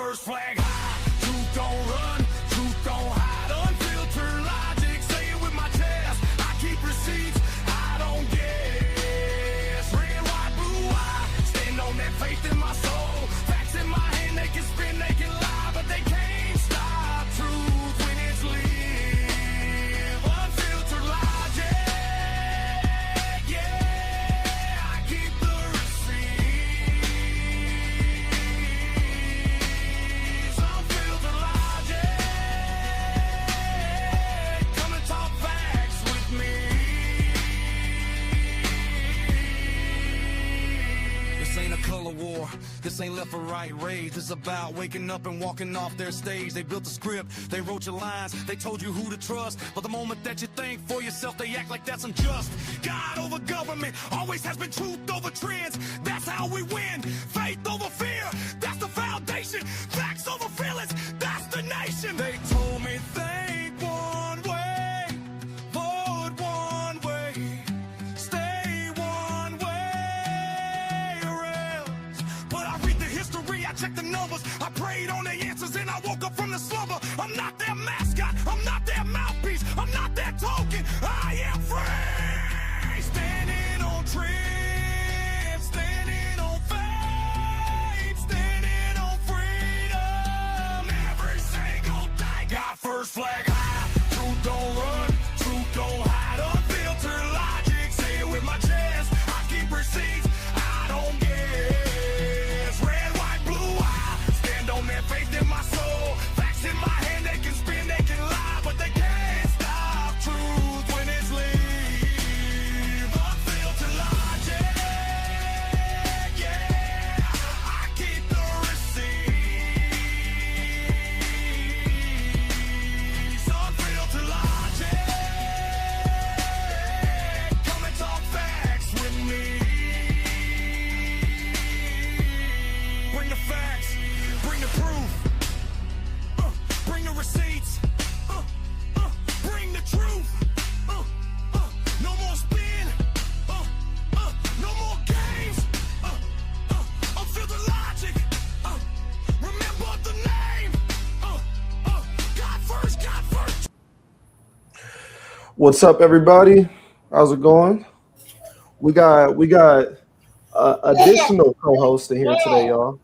first flag high. Truth don't run, truth don't hide. Unfiltered logic, say it with my chest. I keep receipts, I don't guess. Red, white, blue, I stand on that faith in my soul. Facts in my hand, they can spin, they can lie, but they can't stop truth when it's live. Unfiltered logic, yeah, I keep the receipts. Unfiltered logic, come and talk facts with me. This ain't a color war, this ain't left or right rage. It's about waking up and walking off their stage. They built a script, they wrote your lines, they told you who to trust. But the moment that you think for yourself, they act like that's unjust. God over government, always has been truth over trends. That's how we win. Faith over fear, that's the foundation. Facts over feelings, that's the nation. They told me think one way, vote one way, stay one way or else. But I read the history, I check the numbers, I prayed on the answers, and I woke up from the slumber. I'm not their mascot, I'm not their mouthpiece, I'm not their token. I am free, standing on truth, standing on faith, standing on freedom. Every single day, got first flag high. Truth don't run, truth don't hide. Unfiltered logic, say it with my chest. I keep receipts, I don't guess. Red, white, blue, I stand on that faith in my soul. Facts in my hand, they can spin, they can lie, but they can't stop truth when it's live. Unfiltered logic, yeah, I keep the receipts. Unfiltered logic, come and talk facts with me. Bring the facts, bring the proof, bring the receipts, bring the truth. No more spin, no more games. Unfiltered logic, remember the name. God first, God first. What's up, everybody? How's it going? We got additional co-hosts in here today, y'all.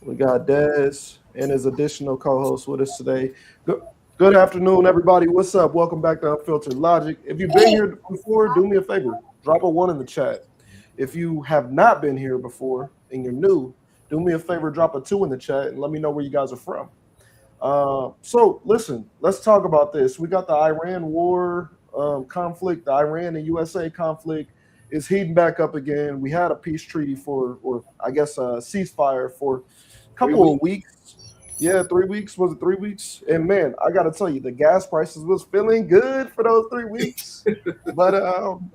We got Dez and his additional co-host with us today. Good afternoon, everybody. What's up? Welcome back to Unfiltered Logic. If you've been here before, do me a favor. Drop a 1 in the chat. If you have not been here before and you're new, do me a favor, drop a 2 in the chat and let me know where you guys are from. So listen, let's talk about this. We got the Iran war conflict, the Iran and USA conflict is heating back up again. We had a peace treaty or I guess a ceasefire for a couple of weeks. Yeah, 3 weeks. Was it 3 weeks? And man, I got to tell you, the gas prices was feeling good for those 3 weeks. But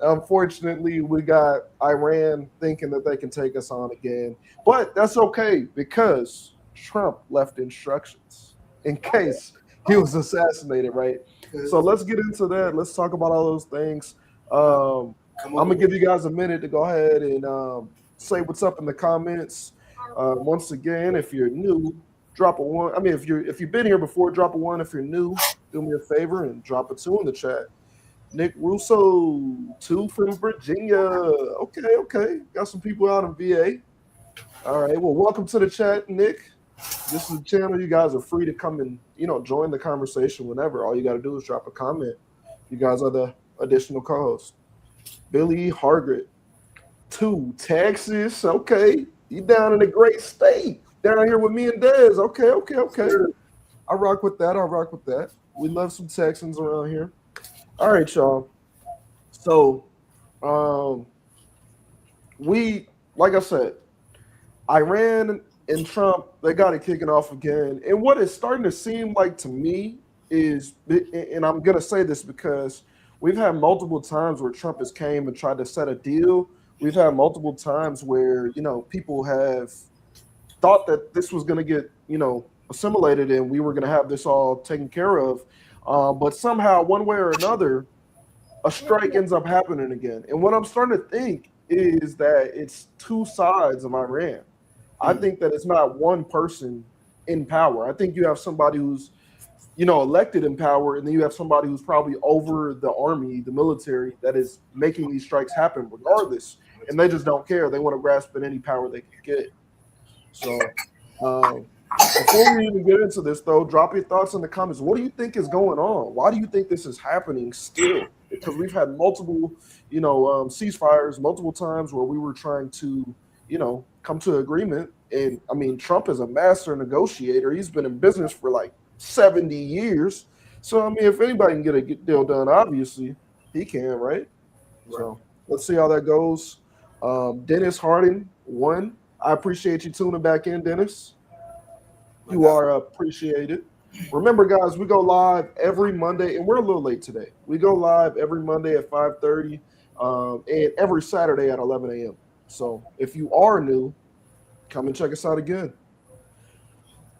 unfortunately, we got Iran thinking that they can take us on again. But that's okay because Trump left instructions in case he was assassinated, right? So let's get into that. Let's talk about all those things. I'm going to give you guys a minute to go ahead and say what's up in the comments. Once again, if you're new, drop a 1. I mean, if you've been here before, drop a 1. If you're new, do me a favor and drop a 2 in the chat. Nick Russo, 2 from Virginia. Okay. Got some people out in VA. All right. Well, welcome to the chat, Nick. This is the channel. You guys are free to come and join the conversation whenever. All you got to do is drop a comment. You guys are the additional co-hosts. Billy Hargret, 2, Texas. Okay, you down in a great state. Down here with me and Dez. Okay. I rock with that. We love some Texans around here. All right, y'all. So, like I said, Iran and Trump, they got it kicking off again. And what it's starting to seem like to me is, and I'm going to say this because we've had multiple times where Trump has came and tried to set a deal. We've had multiple times where, people have thought that this was going to get, assimilated and we were going to have this all taken care of. But somehow, one way or another, a strike ends up happening again. And what I'm starting to think is that it's two sides of Iran. I think that it's not one person in power. I think you have somebody who's, elected in power, and then you have somebody who's probably over the army, the military, that is making these strikes happen regardless, and they just don't care. They want to grasp at any power they can get. So, before we even get into this, though, drop your thoughts in the comments. What do you think is going on? Why do you think this is happening still? Because we've had multiple, ceasefires, multiple times where we were trying to, come to agreement. And I mean, Trump is a master negotiator. He's been in business for like 70 years. So, I mean, if anybody can get a deal done, obviously he can, right? So let's see how that goes. Dennis Harding won. I appreciate you tuning back in, Dennis. You are appreciated. Remember, guys, we go live every Monday, and we're a little late today. We go live every Monday at 5:30 and every Saturday at 11 a.m. So if you are new, come and check us out again.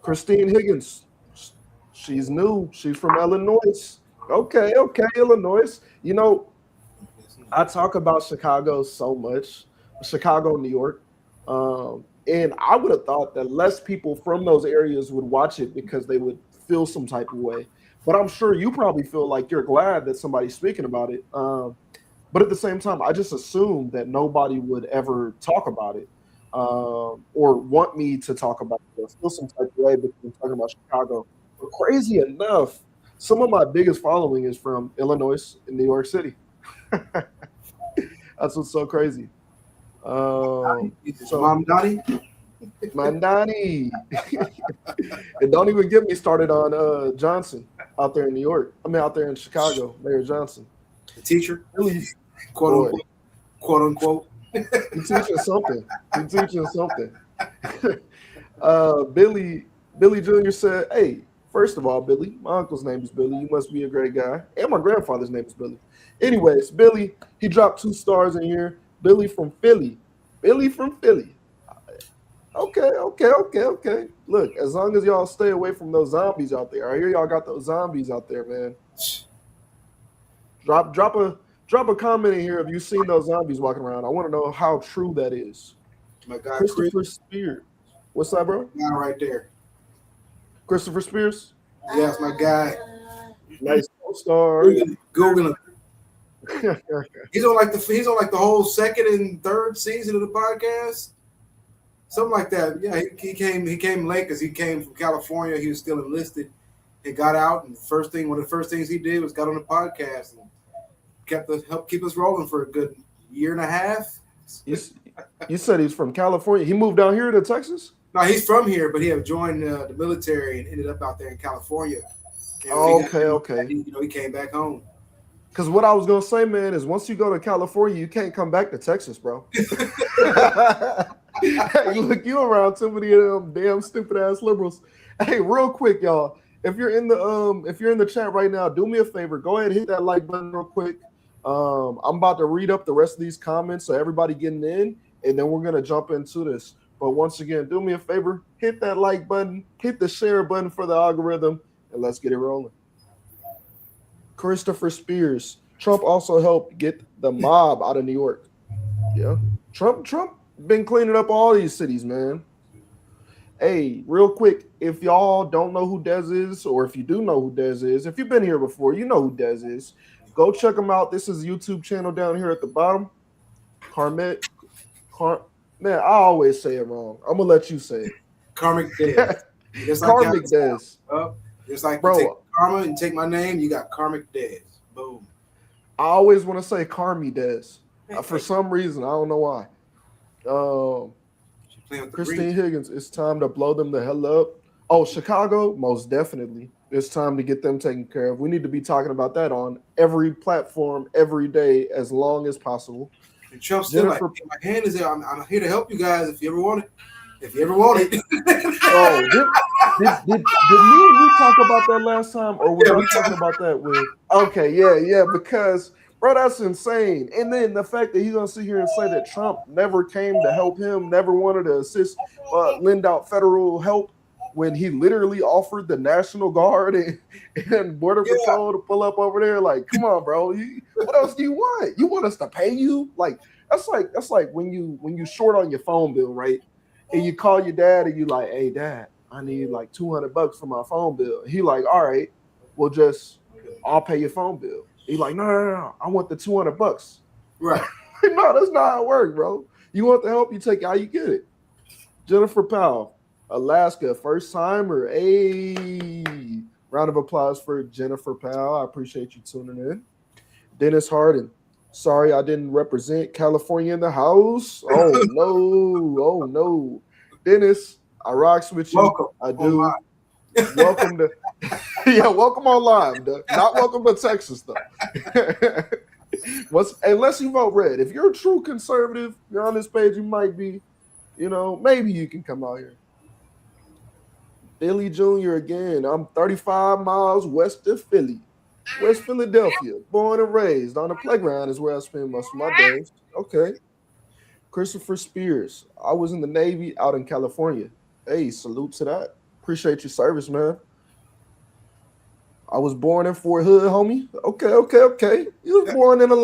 Christine Higgins, she's new. She's from Illinois. Okay, Illinois. I talk about Chicago so much, Chicago, New York. And I would have thought that less people from those areas would watch it because they would feel some type of way. But I'm sure you probably feel like you're glad that somebody's speaking about it. But at the same time, I just assumed that nobody would ever talk about it or want me to talk about it or feel some type of way because I'm talking about Chicago. But crazy enough, some of my biggest following is from Illinois and New York City. That's what's so crazy. So Mandani. And don't even get me started on Johnson out there in New York. Out there in Chicago, Mayor Johnson. The teacher, really, quote unquote. He's teaching something. Billy Jr. said, "Hey, first of all, Billy, my uncle's name is Billy. You must be a great guy. And my grandfather's name is Billy. Anyways, Billy, he dropped 2 stars in here. Billy from Philly. Okay. Look, as long as y'all stay away from those zombies out there. I hear y'all got those zombies out there, man. Drop a comment in here if you've seen those zombies walking around. I want to know how true that is. My guy Christopher Spears. What's that, bro? Guy right there. Christopher Spears? Yes, my guy. Nice star. Google him. He's on like the whole second and third season of the podcast, something like that. Yeah, he came late because he came from California. He was still enlisted. He got out, and one of the first things he did was got on the podcast and helped keep us rolling for a good year and a half. You said he's from California. He moved down here to Texas? No, he's from here, but he had joined the military and ended up out there in California. Okay. He came back home. Because what I was going to say, man, is once you go to California, you can't come back to Texas, bro. You around too many of them damn stupid ass liberals. Hey, real quick, y'all. If you're in the chat right now, do me a favor. Go ahead and hit that like button real quick. I'm about to read up the rest of these comments, so everybody getting in, and then we're going to jump into this. But once again, do me a favor. Hit that like button. Hit the share button for the algorithm, and let's get it rolling. Christopher Spears. Trump also helped get the mob out of New York. Yeah. Trump been cleaning up all these cities, man. Hey, real quick, if y'all don't know who Dez is, or if you do know who Dez is, if you've been here before, you know who Dez is. Go check him out. This is a YouTube channel down here at the bottom. Man, I always say it wrong. I'm going to let you say it. Karmic Dez. Karmic Dez. Just like bro, you take karma and take my name, you got Karmic Dez. Boom. I always want to say Carmi Dez. For some reason, I don't know why. Christine Higgins, it's time to blow them the hell up. Oh, Chicago, most definitely. It's time to get them taken care of. We need to be talking about that on every platform, every day, as long as possible. And Trump's still like, my hand is there. I'm here to help you guys if you ever want it. Oh, did me and you talk about that last time, or were we talking about that with? Okay, yeah, because bro, that's insane. And then the fact that he's gonna sit here and say that Trump never came to help him, never wanted to assist, lend out federal help when he literally offered the National Guard and Border Patrol to pull up over there. Like, come on, bro. What else do you want? You want us to pay you? Like, that's like when you short on your phone bill, right? and you call your dad and you like, hey dad, I need like $200 for my phone bill. He like, all right, well just I'll pay your phone bill. He like, no, I want the $200. Right. No, that's not how it works, bro. You want the help, you take it how you get it. Jennifer Powell, Alaska, first timer. Hey, round of applause for Jennifer Powell. I appreciate you tuning in. Dennis Harden, sorry I didn't represent California in the house. Oh no. Dennis, I rocks with you. Welcome. I do. Welcome to welcome on live. Not welcome to Texas though. Unless you vote red. If you're a true conservative, you're on this page, you might be, maybe you can come out here. Billy Jr. again. I'm 35 miles west of Philly. West Philadelphia. Born and raised. On the playground is where I spend most of my days. Okay. Christopher Spears. I was in the Navy out in California. Hey, salute to that. Appreciate your service, man. I was born in Fort Hood, homie. Okay. You was born in the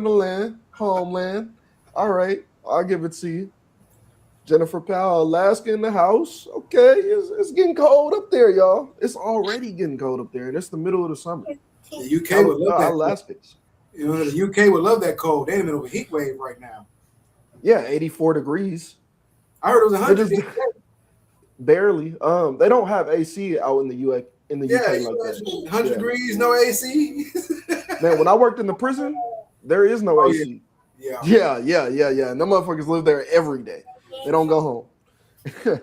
land. Homeland. All right. I'll give it to you. Jennifer Powell, Alaska in the house. Okay. It's getting cold up there, y'all. It's already getting cold up there, and it's the middle of the summer. The UK would love that. Alaskans. The UK would love that cold. They're in the middle of a heat wave right now. Yeah, 84 degrees. I heard it was 100. Barely. They don't have AC out in the UK. UK like that. 100 degrees, no AC. Man, when I worked in the prison, there is no AC. Yeah. And them motherfuckers live there every day. They don't go home.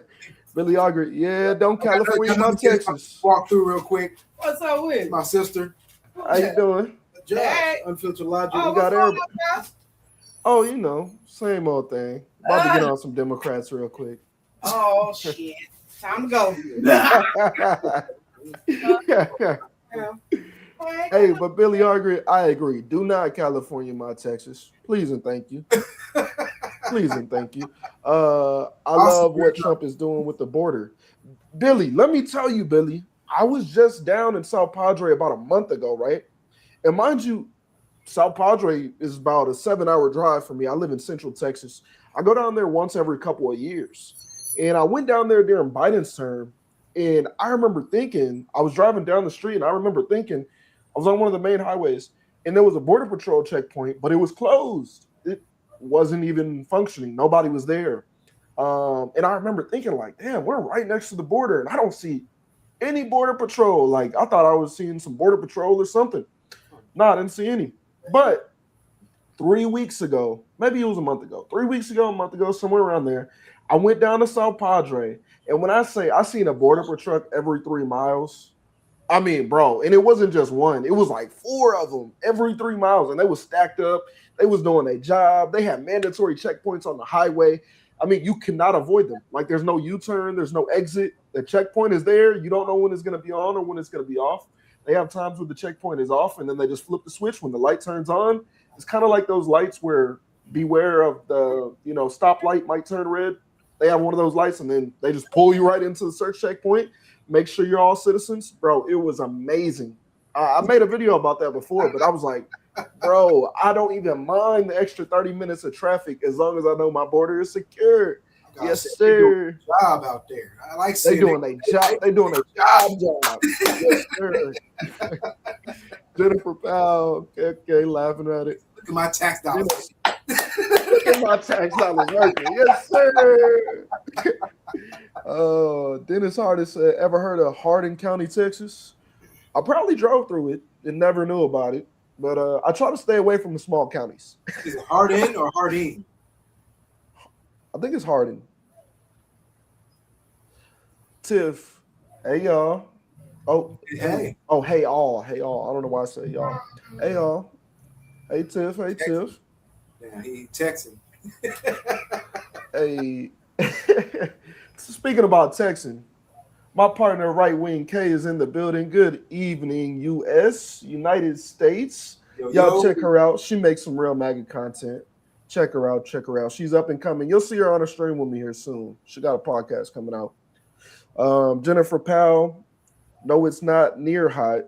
Billy Auger, don't California, not Texas. Walk through real quick. What's up with my sister? How you doing? Hey. Unfiltered Logic. Oh, We got everybody. Oh, same old thing. About to get on some Democrats real quick. Oh shit! Time to go. Hey, but Billy Auger, I agree. Do not California my Texas. Please and thank you. I love what Trump is doing with the border. Billy, let me tell you, Billy, I was just down in South Padre about a month ago, right? And mind you, South Padre is about a 7-hour drive for me. I live in Central Texas. I go down there once every couple of years. And I went down there during Biden's term. And I remember thinking, I was driving down the street and I remember thinking, I was on one of the main highways and there was a border patrol checkpoint, but it was closed. It wasn't even functioning. Nobody was there. And I remember thinking like, damn, we're right next to the border and I don't see any border patrol. Like I thought I was seeing some border patrol or something. No, I didn't see any. But 3 weeks ago, maybe it was a month ago, somewhere around there, I went down to South Padre. And when I say I seen a border patrol truck every 3 miles, I mean, bro, and it wasn't just one. It was like 4 of them every 3 miles. And they was stacked up. They was doing their job. They had mandatory checkpoints on the highway. I mean, you cannot avoid them. Like there's no U-turn. There's no exit. The checkpoint is there. You don't know when it's going to be on or when it's going to be off. They have times where the checkpoint is off and then they just flip the switch when the light turns on. It's kind of like those lights where beware of the, stoplight might turn red. They have one of those lights and then they just pull you right into the search checkpoint. Make sure you're all citizens. Bro, it was amazing. I made a video about that before, but I was like, bro, I don't even mind the extra 30 minutes of traffic as long as I know my border is secure. Yes, sir. Job out there. I like they doing their job. They doing a job. Yes, sir. Jennifer Powell, okay, laughing at it. Look at my tax dollars. Look at my tax dollars working. Yes, sir. Dennis Harden said, ever heard of Hardin County, Texas? I probably drove through it and never knew about it. But I try to stay away from the small counties. Is it Hardin or Hardin? I think it's Hardin. Tiff, hey y'all. Oh, hey. Oh, hey all. Hey all. I don't know why I say y'all. Hey y'all. Hey Tiff. Hey Tiff. Yeah, he texting. Hey. Speaking about texting, my partner Right Wing K is in the building. Good evening, United States. Y'all check her out. She makes some real MAGA content. Check her out. She's up and coming. You'll see her on a stream with me here soon. She got a podcast coming out. Jennifer Powell, no, it's not near hot.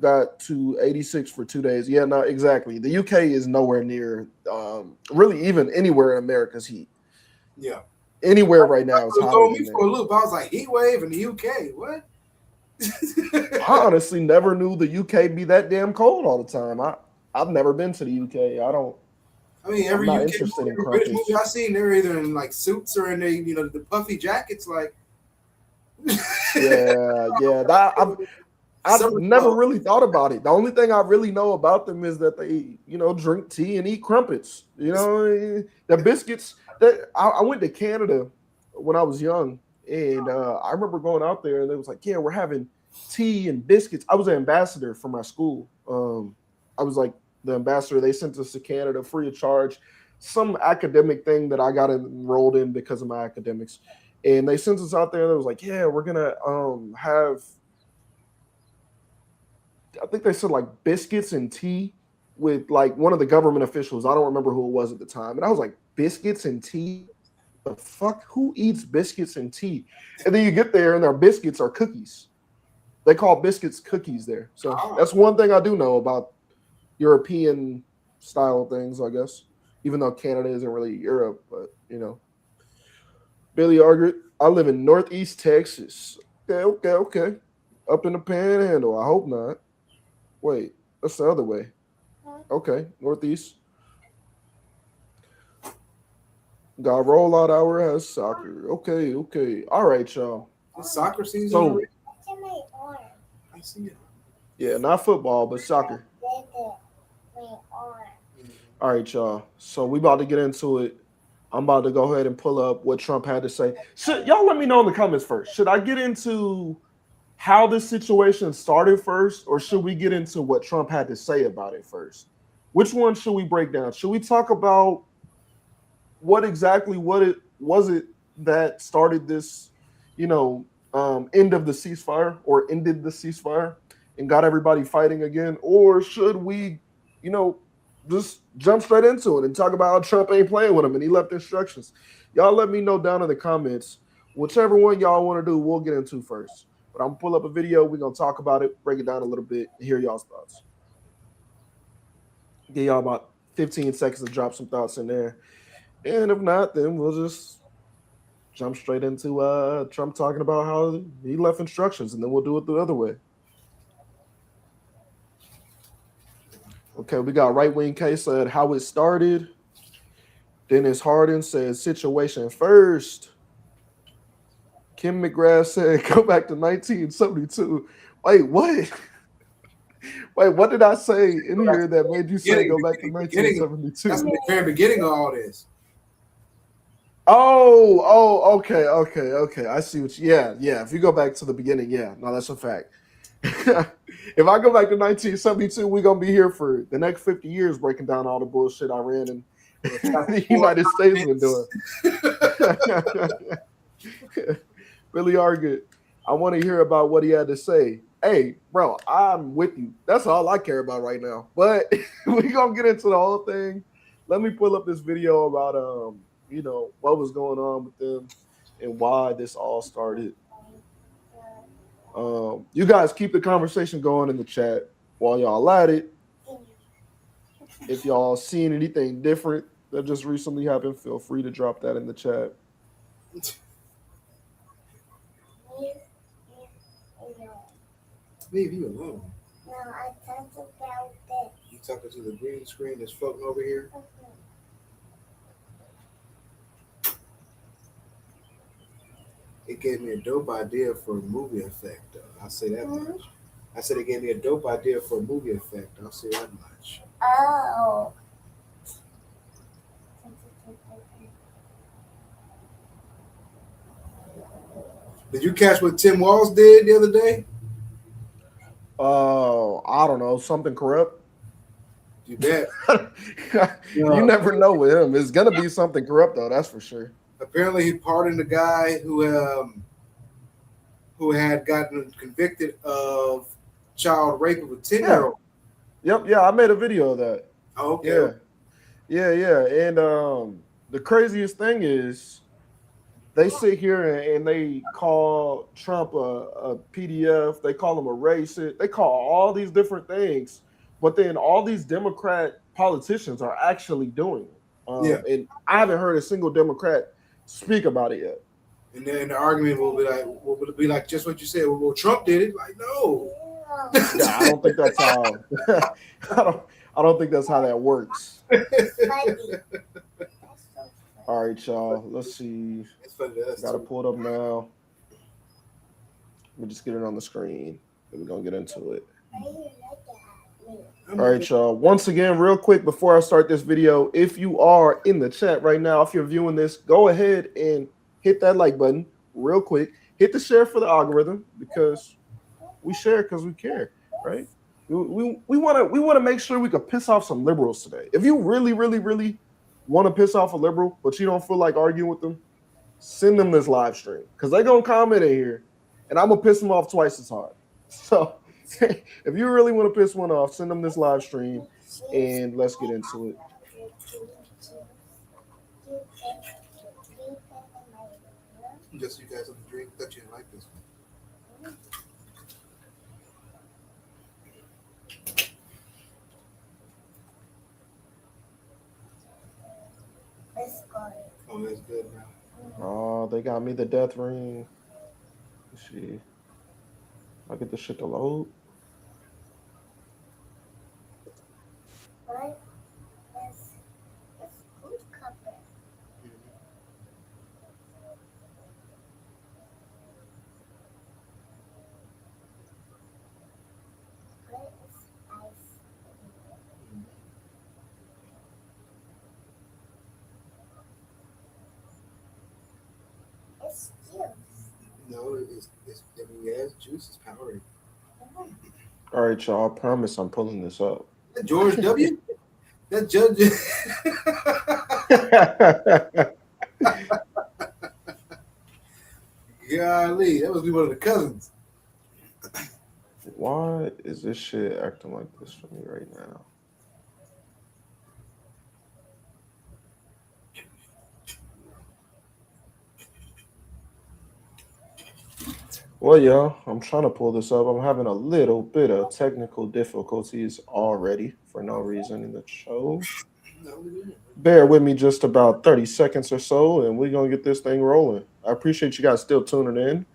Got to 86 for 2 days. Yeah, no, exactly. The UK is nowhere near, really even anywhere in America's heat. Yeah. Anywhere right now is It was hotter throwing than me for a loop. I was like, heat wave in the UK. What? there. I honestly never knew the UK be that damn cold all the time. I've never been to the UK. I mean, I'm every not UK interested movie, in every British movie crumpets. I seen, they're either in like suits or in the puffy jackets. Like, Yeah. I've summer never clothes. really thought about it. The only thing I really know about them is that they, drink tea and eat crumpets. The biscuits. That I went to Canada when I was young, and I remember going out there, and they was like, "Yeah, we're having tea and biscuits." I was an ambassador for my school. I was like the ambassador. They sent us to Canada free of charge. Some academic thing that I got enrolled in because of my academics, and they sent us out there, and it was like, "Yeah, we're gonna have." I think they said like biscuits and tea with like one of the government officials. I don't remember who it was at the time. And I was like, biscuits and tea? The fuck? Who eats biscuits and tea? And then you get there and their biscuits are cookies. They call biscuits cookies there. So that's one thing I do know about European style things, I guess. Even though Canada isn't really Europe, but Billy Argert, I live in Northeast Texas. Okay. Up in the panhandle. I hope not. Wait, that's the other way. Okay, Northeast. Got rollout hour has soccer. Okay. All right, y'all. It's soccer season So, already? I see it. yeah, not football, but soccer. All right, y'all. So we about to get into it. I'm about to go ahead and pull up what Trump had to say. Y'all let me know in the comments first. Should I get into how this situation started first, or should we get into what Trump had to say about it first? Which one should we break down? Should we talk about what it that started this, end of the ceasefire or ended the ceasefire and got everybody fighting again? Or should we, just jump straight into it and talk about how Trump ain't playing with him and he left instructions? Y'all let me know down in the comments. Whichever one y'all want to do, we'll get into first. But I'm gonna pull up a video. We're gonna talk about it, break it down a little bit, and hear y'all's thoughts. Give y'all about 15 seconds to drop some thoughts in there. And if not, then we'll just jump straight into Trump talking about how he left instructions, and then we'll do it the other way. Okay, we got Right Wing K said how it started. Dennis Harden said situation first. Kim McGrath said go back to 1972. Wait, what? Wait, what did I say in here that made you say go back to 1972? That's the very beginning of all this. Oh, okay. I see what yeah. If you go back to the beginning, no, that's a fact. If I go back to 1972, we're gonna be here for the next 50 years breaking down all the bullshit Iran and the United States been doing. Billy Argett, I want to hear about what he had to say. Hey, bro, I'm with you. That's all I care about right now. But we're gonna get into the whole thing. Let me pull up this video about what was going on with them and why this all started. You guys keep the conversation going in the chat while y'all at it. If y'all seen anything different that just recently happened, feel free to drop that in the chat. Leave you alone. No, I talked about this. You talking to the green screen that's floating over here? It gave me a dope idea for a movie effect, though. I'll say that much. I said it gave me a dope idea for a movie effect. I'll say that much. Oh. Did you catch what Tim Walz did the other day? I don't know, something corrupt. You bet. You never know with him. It's gonna be something corrupt though, that's for sure. Apparently, he pardoned a guy who had gotten convicted of child rape of a 10-year-old. Yep, I made a video of that. Oh, okay. Yeah. And the craziest thing is they sit here and they call Trump a PDF. They call him a racist. They call all these different things. But then all these Democrat politicians are actually doing it. And I haven't heard a single Democrat speak about it yet. And then the argument will be like just what you said. Well, Trump did it. Like, no. Yeah, I don't think that's how. I don't think that's how that works. All right, y'all. Let's see. It's funny to us, Got to too. pull it up now. We'll just get it on the screen. Then we're gonna get into it. All right, y'all. Once again, real quick before I start this video, if you are in the chat right now, if you're viewing this, go ahead and hit that like button real quick. Hit the share for the algorithm because we share because we care, right? We want to make sure we can piss off some liberals today. If you really want to piss off a liberal, but you don't feel like arguing with them, send them this live stream because they're gonna comment in here, and I'm gonna piss them off twice as hard. So if you really want to piss one off, send them this live stream, and let's get into it. Just so you guys don't drink. Thought you didn't like this one. Oh, that's good now. Oh, they got me the death ring. Let's see. I get this shit to load. No, yes, juice is powering. All right, y'all. I promise I'm pulling this up. That George W. That judge. Golly, that must be one of the cousins. Why is this shit acting like this for me right now? Well, y'all, I'm trying to pull this up. I'm having a little bit of technical difficulties already for no reason in the show. Bear with me just about 30 seconds or so, and we're going to get this thing rolling. I appreciate you guys still tuning in.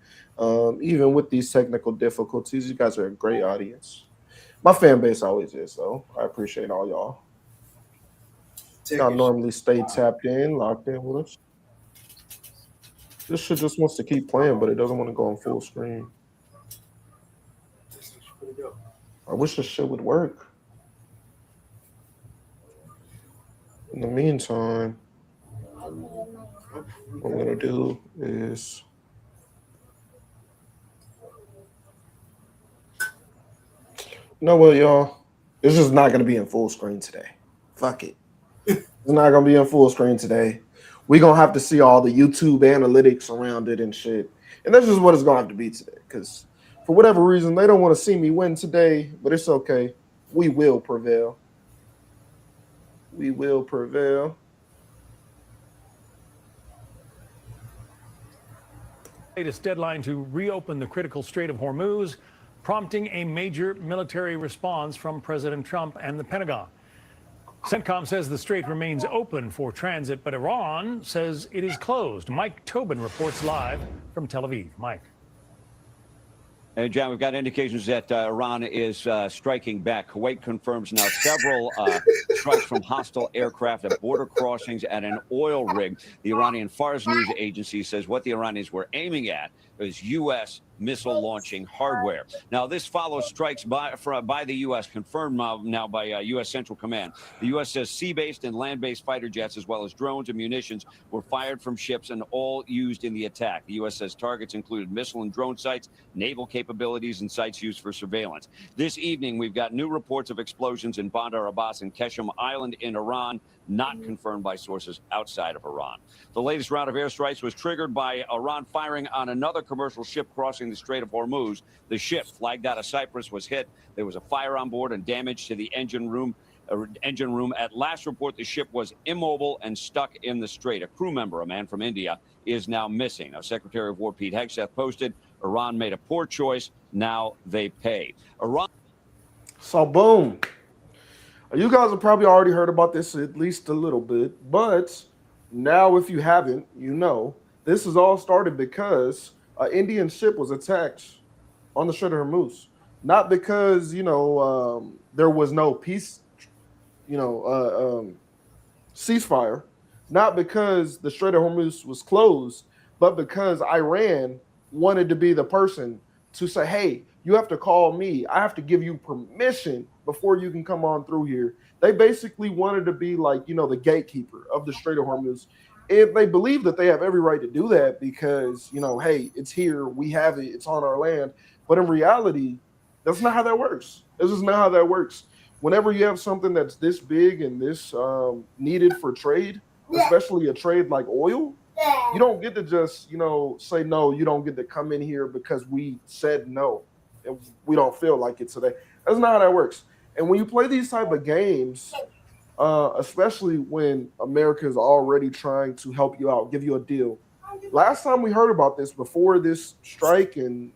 Even with these technical difficulties, you guys are a great audience. My fan base always is, so I appreciate all y'all. Y'all normally stay tapped in, locked in with us. This shit just wants to keep playing, but it doesn't want to go on full screen. I wish this shit would work. In the meantime, what I'm going to do is... You know what, y'all? It's just not going to be in full screen today. Fuck it. It's not going to be in full screen today. We're going to have to see all the YouTube analytics around it and shit. And that's just what it's going to have to be today. Because for whatever reason, they don't want to see me win today. But it's okay. We will prevail. We will prevail. Latest deadline to reopen the critical Strait of Hormuz, prompting a major military response from President Trump and the Pentagon. CENTCOM says the strait remains open for transit, but Iran says it is closed. Mike Tobin reports live from Tel Aviv. Mike. And John, we've got indications that Iran is striking back. Kuwait confirms now several strikes from hostile aircraft at border crossings at an oil rig. The Iranian Fars news agency says what the Iranians were aiming at is U.S. missile launching hardware. Now, this follows strikes by the U.S., confirmed now by U.S. Central Command. The U.S. says sea-based and land-based fighter jets, as well as drones and munitions, were fired from ships and all used in the attack. The U.S. says targets included missile and drone sites, naval capabilities, and sites used for surveillance. This evening, we've got new reports of explosions in Bandar Abbas and Keshem Island in Iran, not confirmed by sources outside of Iran. The latest round of airstrikes was triggered by Iran firing on another commercial ship crossing the Strait of Hormuz. The ship, flagged out of Cyprus, was hit. There was a fire on board and damage to the engine room. At last report, the ship was immobile and stuck in the strait. A crew member, a man from India, is now missing. Now, Secretary of War Pete Hegseth posted, Iran made a poor choice. Now they pay. Iran. So, boom. You guys have probably already heard about this at least a little bit, but Now, if you haven't, you know, this has all started because an Indian ship was attacked on the Strait of Hormuz. Not because, there was no peace, you know, ceasefire, not because the Strait of Hormuz was closed, but because Iran wanted to be the person to say, hey, you have to call me. I have to give you permission before you can come on through here. They basically wanted to be like, the gatekeeper of the Strait of Hormuz. If they believe that they have every right to do that because, hey, it's here, we have it, it's on our land. But in reality, that's not how that works. This is not how that works. Whenever you have something that's this big and this needed for trade, especially a trade like oil, you don't get to just, say no, you don't get to come in here because we said no and we don't feel like it today. That's not how that works. And when you play these type of games, especially when America is already trying to help you out, give you a deal. Last time we heard about this before this strike in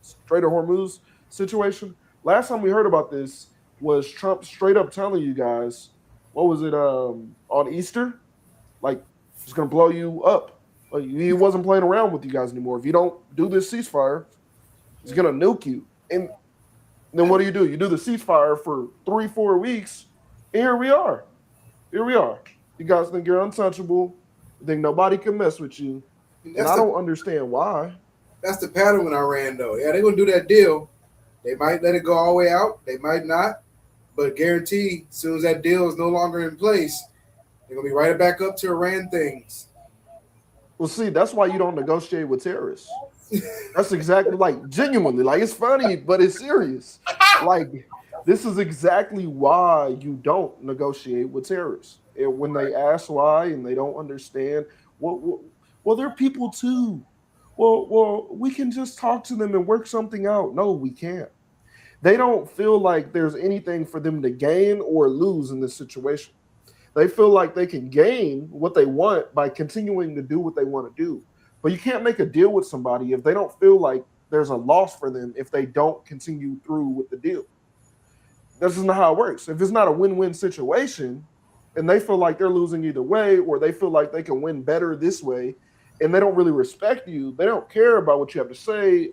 Strait of Hormuz situation, last time we heard about this was Trump straight up telling you guys, what was it, on Easter? Like, it's going to blow you up. Like, he wasn't playing around with you guys anymore. If you don't do this ceasefire, he's going to nuke you. And then what do? You do the ceasefire for 3-4 weeks, and here we are. Here we are. You guys think you're untouchable. You think nobody can mess with you. And I don't understand why. That's the pattern with Iran, though. Yeah, they're going to do that deal. They might let it go all the way out. They might not. But guaranteed, as soon as that deal is no longer in place, they're going to be right back up to Iran things. Well, see, that's why you don't negotiate with terrorists. That's exactly, genuinely. It's funny, but it's serious. This is exactly why you don't negotiate with terrorists. And when they ask why and they don't understand, well, they're people too. Well, we can just talk to them and work something out. No, we can't. They don't feel like there's anything for them to gain or lose in this situation. They feel like they can gain what they want by continuing to do what they want to do. But you can't make a deal with somebody if they don't feel like there's a loss for them if they don't continue through with the deal. This is not how it works. If it's not a win-win situation and they feel like they're losing either way, or they feel like they can win better this way, and they don't really respect you, they don't care about what you have to say,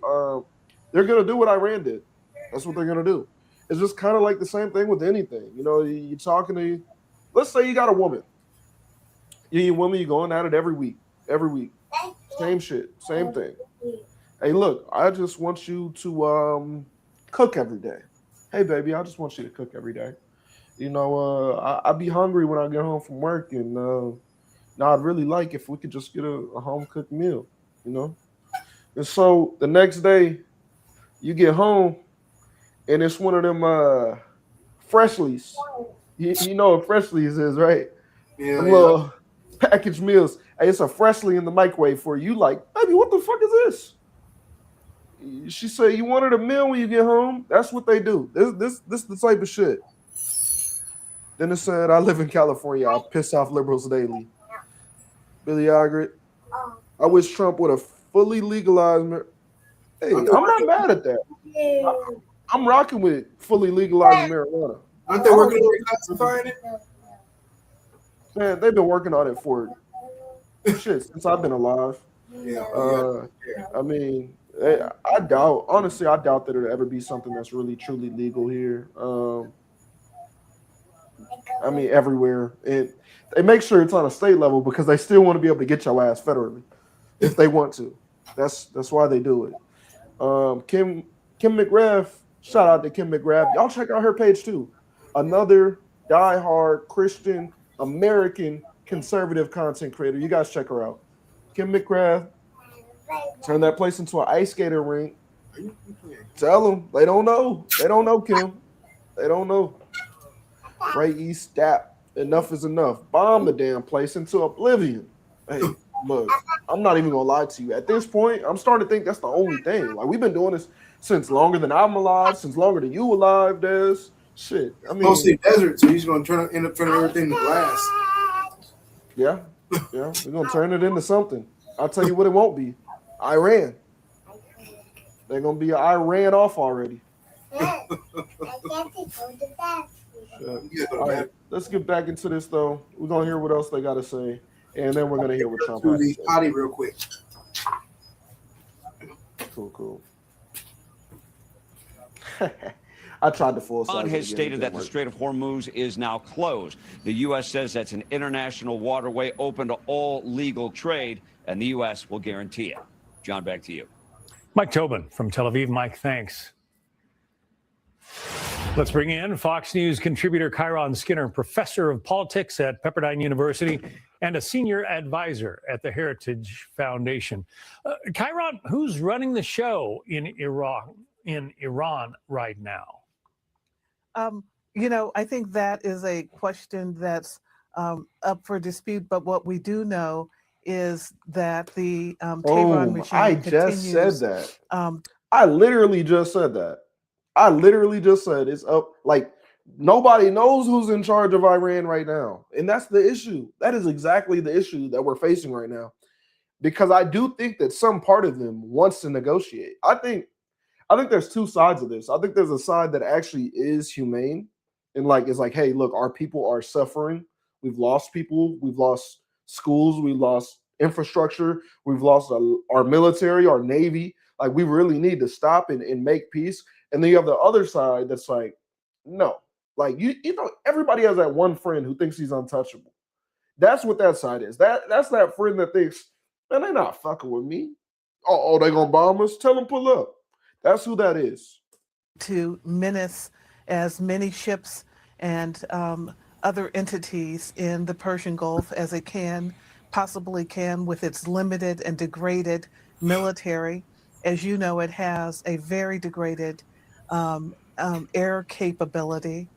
they're going to do what Iran did. That's what they're going to do. It's just kind of like the same thing with anything. You're talking to, let's say you got a woman. You're a woman, you're going at it every week. Same shit, same thing. Hey, look, I just want you to cook every day. Hey, baby, I just want you to cook every day. I'd be hungry when I get home from work, and now I'd really like if we could just get a home cooked meal, And so the next day, you get home, and it's one of them Freshlies. You know what Freshlies is, right? Yeah, little packaged meals. Hey, it's a Freshly in the microwave for you. Like, baby, what the fuck is this? She said, you wanted a meal when you get home? That's what they do. This the type of shit. Then it said, I live in California. I piss off liberals daily. Billy Ogret. I wish Trump would have fully legalized. Hey, I'm not mad at that. I'm rocking with fully legalizing marijuana. Aren't they working on reclassifying it? Man, they've been working on it for since I've been alive. Yeah. I mean, I doubt that it'll ever be something that's really truly legal here. I mean, everywhere. They make sure it's on a state level because they still want to be able to get your ass federally if they want to. That's why they do it. Kim McGrath, shout out to Kim McGrath. Y'all check out her page too. Another diehard Christian American conservative content creator. You guys check her out. Kim McGrath turned that place into an ice skating rink. Tell them they don't know. They don't know, Kim. They don't know. Ray East Stapp. Enough is enough. Bomb the damn place into oblivion. Hey, look, I'm not even gonna lie to you. At this point, I'm starting to think that's the only thing. Like, we've been doing this since longer than I'm alive, since longer than you alive, Des. Shit. I mean, mostly desert, so he's gonna end up turning everything to glass. Yeah, we're gonna turn it into something. I'll tell you what it won't be. Iran. They're gonna be Iran off already. You gotta go to All right. let's get back into this though. We're gonna hear what else they got to say, and then we're gonna hear what Trump has to say. Potty real quick. Cool. I tried to full size. Iran has stated that the Strait of Hormuz is now closed. The U.S. says that's an international waterway open to all legal trade, and the U.S. will guarantee it. John, back to you. Mike Tobin from Tel Aviv. Mike, thanks. Let's bring in Fox News contributor Chiron Skinner, professor of politics at Pepperdine University and a senior advisor at the Heritage Foundation. Chiron, who's running the show in Iran right now? I think that is a question that's up for dispute. But what we do know is that the Tehran regime continues. Said that. I literally just said that. I literally just said it's up. Like, nobody knows who's in charge of Iran right now. And that's the issue. That is exactly the issue that we're facing right now. Because I do think that some part of them wants to negotiate. I think there's two sides of this. I think there's a side that actually is humane and is like, hey, look, our people are suffering. We've lost people. We've lost schools. We've lost infrastructure. We've lost our military, our Navy. Like, we really need to stop and make peace. And then you have the other side that's like, no. Like, you know, everybody has that one friend who thinks he's untouchable. That's what that side is. That's that friend that thinks, man, they're not fucking with me. Oh, they gonna bomb us? Tell them pull up. That's who that is. To menace as many ships and other entities in the Persian Gulf as it possibly can with its limited and degraded military. As you know, it has a very degraded air capability,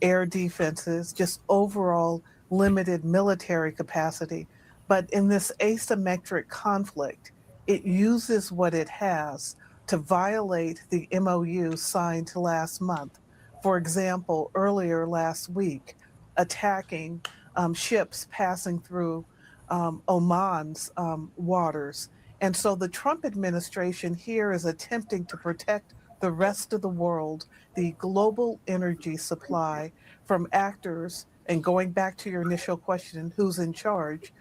air defenses, just overall limited military capacity. But in this asymmetric conflict, it uses what it has to violate the MOU signed last month. For example, earlier last week, attacking ships passing through Oman's waters. And so the Trump administration here is attempting to protect the rest of the world, the global energy supply from actors. And going back to your initial question, who's in charge?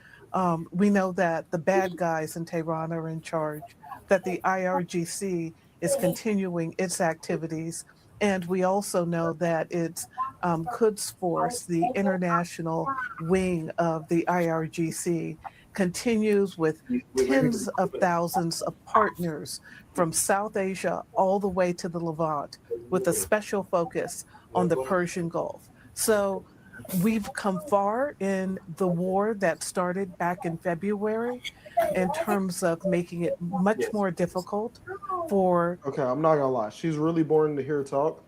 We know that the bad guys in Tehran are in charge, that the IRGC is continuing its activities. And we also know that it's Quds Force, the international wing of the IRGC, continues with tens of thousands of partners from South Asia all the way to the Levant, with a special focus on the Persian Gulf. So we've come far in the war that started back in February in terms of making it much more difficult for... Okay, I'm not gonna lie. She's really boring to hear talk.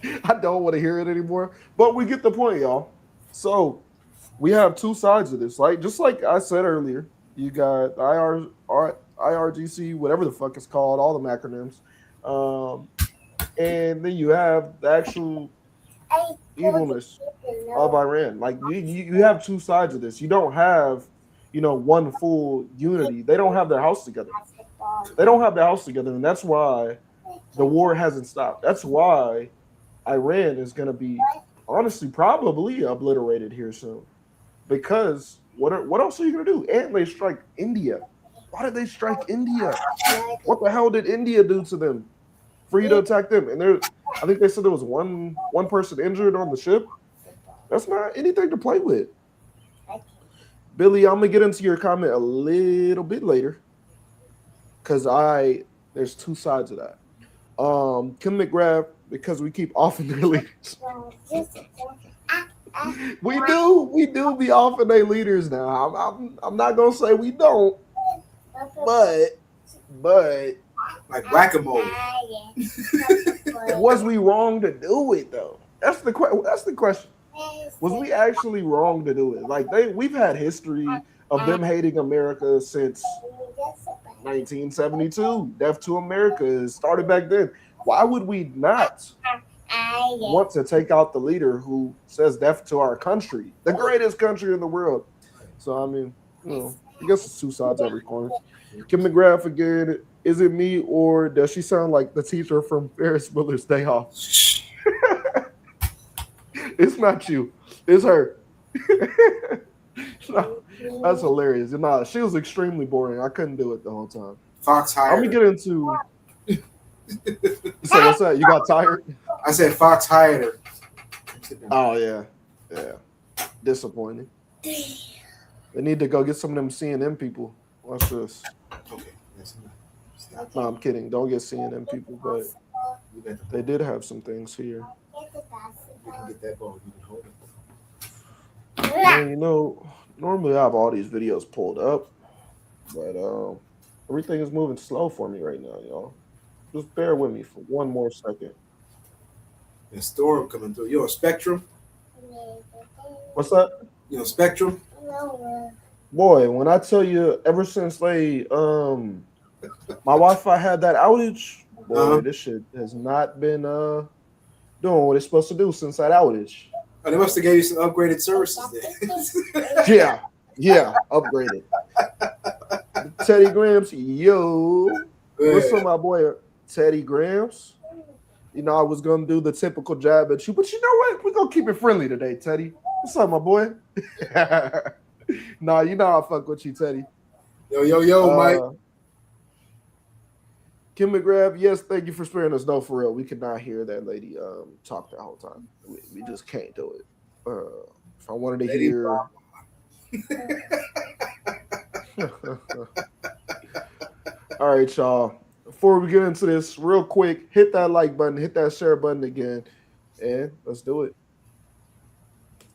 I don't want to hear it anymore. But we get the point, y'all. So we have two sides of this. Like, just like I said earlier, you got IRGC, whatever the fuck it's called, all the acronyms. And then you have the actual evilness of Iran. Like, you have two sides of this. You don't have, one full unity. They don't have their house together. And that's why the war hasn't stopped. That's why Iran is going to be, honestly, probably obliterated here soon. Because what else are you going to do? And they strike India. Why did they strike India? What the hell did India do to them for you to attack them? And I think they said there was one person injured on the ship. That's not anything to play with. Billy, I'm gonna get into your comment a little bit later, because there's two sides of that. Kim McGrath, because we keep offing their leaders. we do be offing their leaders now. I'm not gonna say we don't, but like whack-a-mole. Was we wrong to do it though? That's the question. Was we actually wrong to do it? Like, we've had history of them hating America since 1972. Death to America started back then. Why would we not want to take out the leader who says death to our country, the greatest country in the world? So, I mean, I guess it's two sides every corner. Kim McGrath again. Is it me, or does she sound like the teacher from Ferris Bueller's Day Off? It's not you. It's her. No, that's hilarious. Nah, she was extremely boring. I couldn't do it the whole time. Fox hired Let me her. get into. So what's that? You got tired? I said Fox hired her. Oh yeah. Disappointing. They need to go get some of them CNN people. Watch this. Okay. No, I'm kidding. Don't get CNN people, but they did have some things here. You can get that ball. You can hold it. And, normally I have all these videos pulled up, but everything is moving slow for me right now, y'all. Just bear with me for one more second. And Storm coming through. You on Spectrum? What's that? You on Spectrum? Boy, when I tell you, ever since they my Wi-Fi had that outage, boy, this shit has not been doing what it's supposed to do since that outage. Oh, they must have gave you some upgraded services there. Yeah, upgraded. Teddy Grams, yo. What's up, my boy Teddy Grams? I was gonna do the typical jab at you, but you know what? We're gonna keep it friendly today, Teddy. What's up, my boy? Nah, I fuck with you, Teddy. Yo, Mike. Kim McGrath, yes, thank you for sparing us. No, for real, we could not hear that lady talk the whole time. We just can't do it. If I wanted to hear. All right, y'all. Before we get into this, real quick, hit that like button, hit that share button again, and let's do it.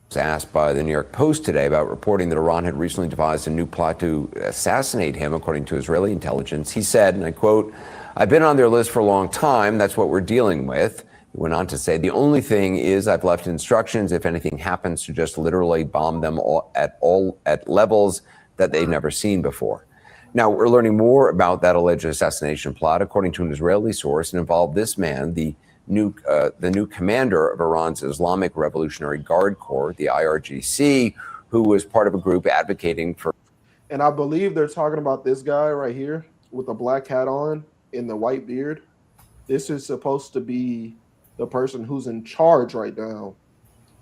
Was asked by the New York Post today about reporting that Iran had recently devised a new plot to assassinate him, according to Israeli intelligence. He said, and I quote, "I've been on their list for a long time. That's what we're dealing with." He went on to say, "The only thing is I've left instructions, if anything happens, to just literally bomb them at levels that they've never seen before." Now, we're learning more about that alleged assassination plot. According to an Israeli source, it involved this man, the new commander of Iran's Islamic Revolutionary Guard Corps, the IRGC, who was part of a group advocating for. And I believe they're talking about this guy right here with the black hat on and the white beard. This is supposed to be the person who's in charge right now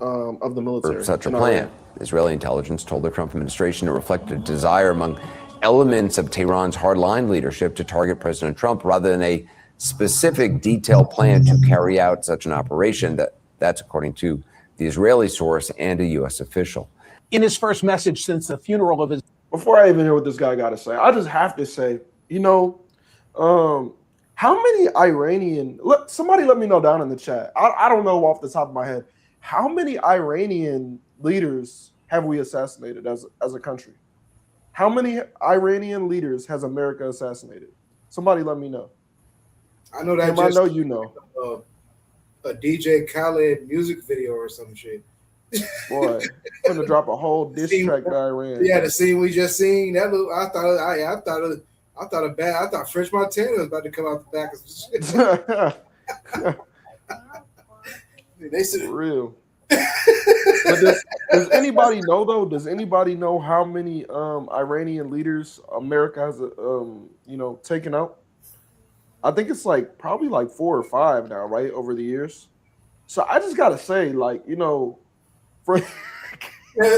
of the military. Such a plan. Israeli intelligence told the Trump administration it reflected a desire among elements of Tehran's hardline leadership to target President Trump rather than a specific detailed plan to carry out such an operation. That's according to the Israeli source and a U.S. official. In his first message since the funeral of his... Before I even hear what this guy got to say, I just have to say, how many Iranian... somebody let me know down in the chat. I don't know off the top of my head. How many Iranian leaders have we assassinated as a country? How many Iranian leaders has America assassinated? Somebody let me know. I know that. I know you know. A DJ Khaled music video or some shit. Boy, I'm gonna drop a whole diss track to Iran. Yeah, the scene we just seen. That look, I thought French Montana was about to come out the back of some shit. They said for real. But does anybody know though? Does anybody know how many Iranian leaders America has taken out? I think it's probably 4 or 5 now, right, over the years. So I just gotta say, for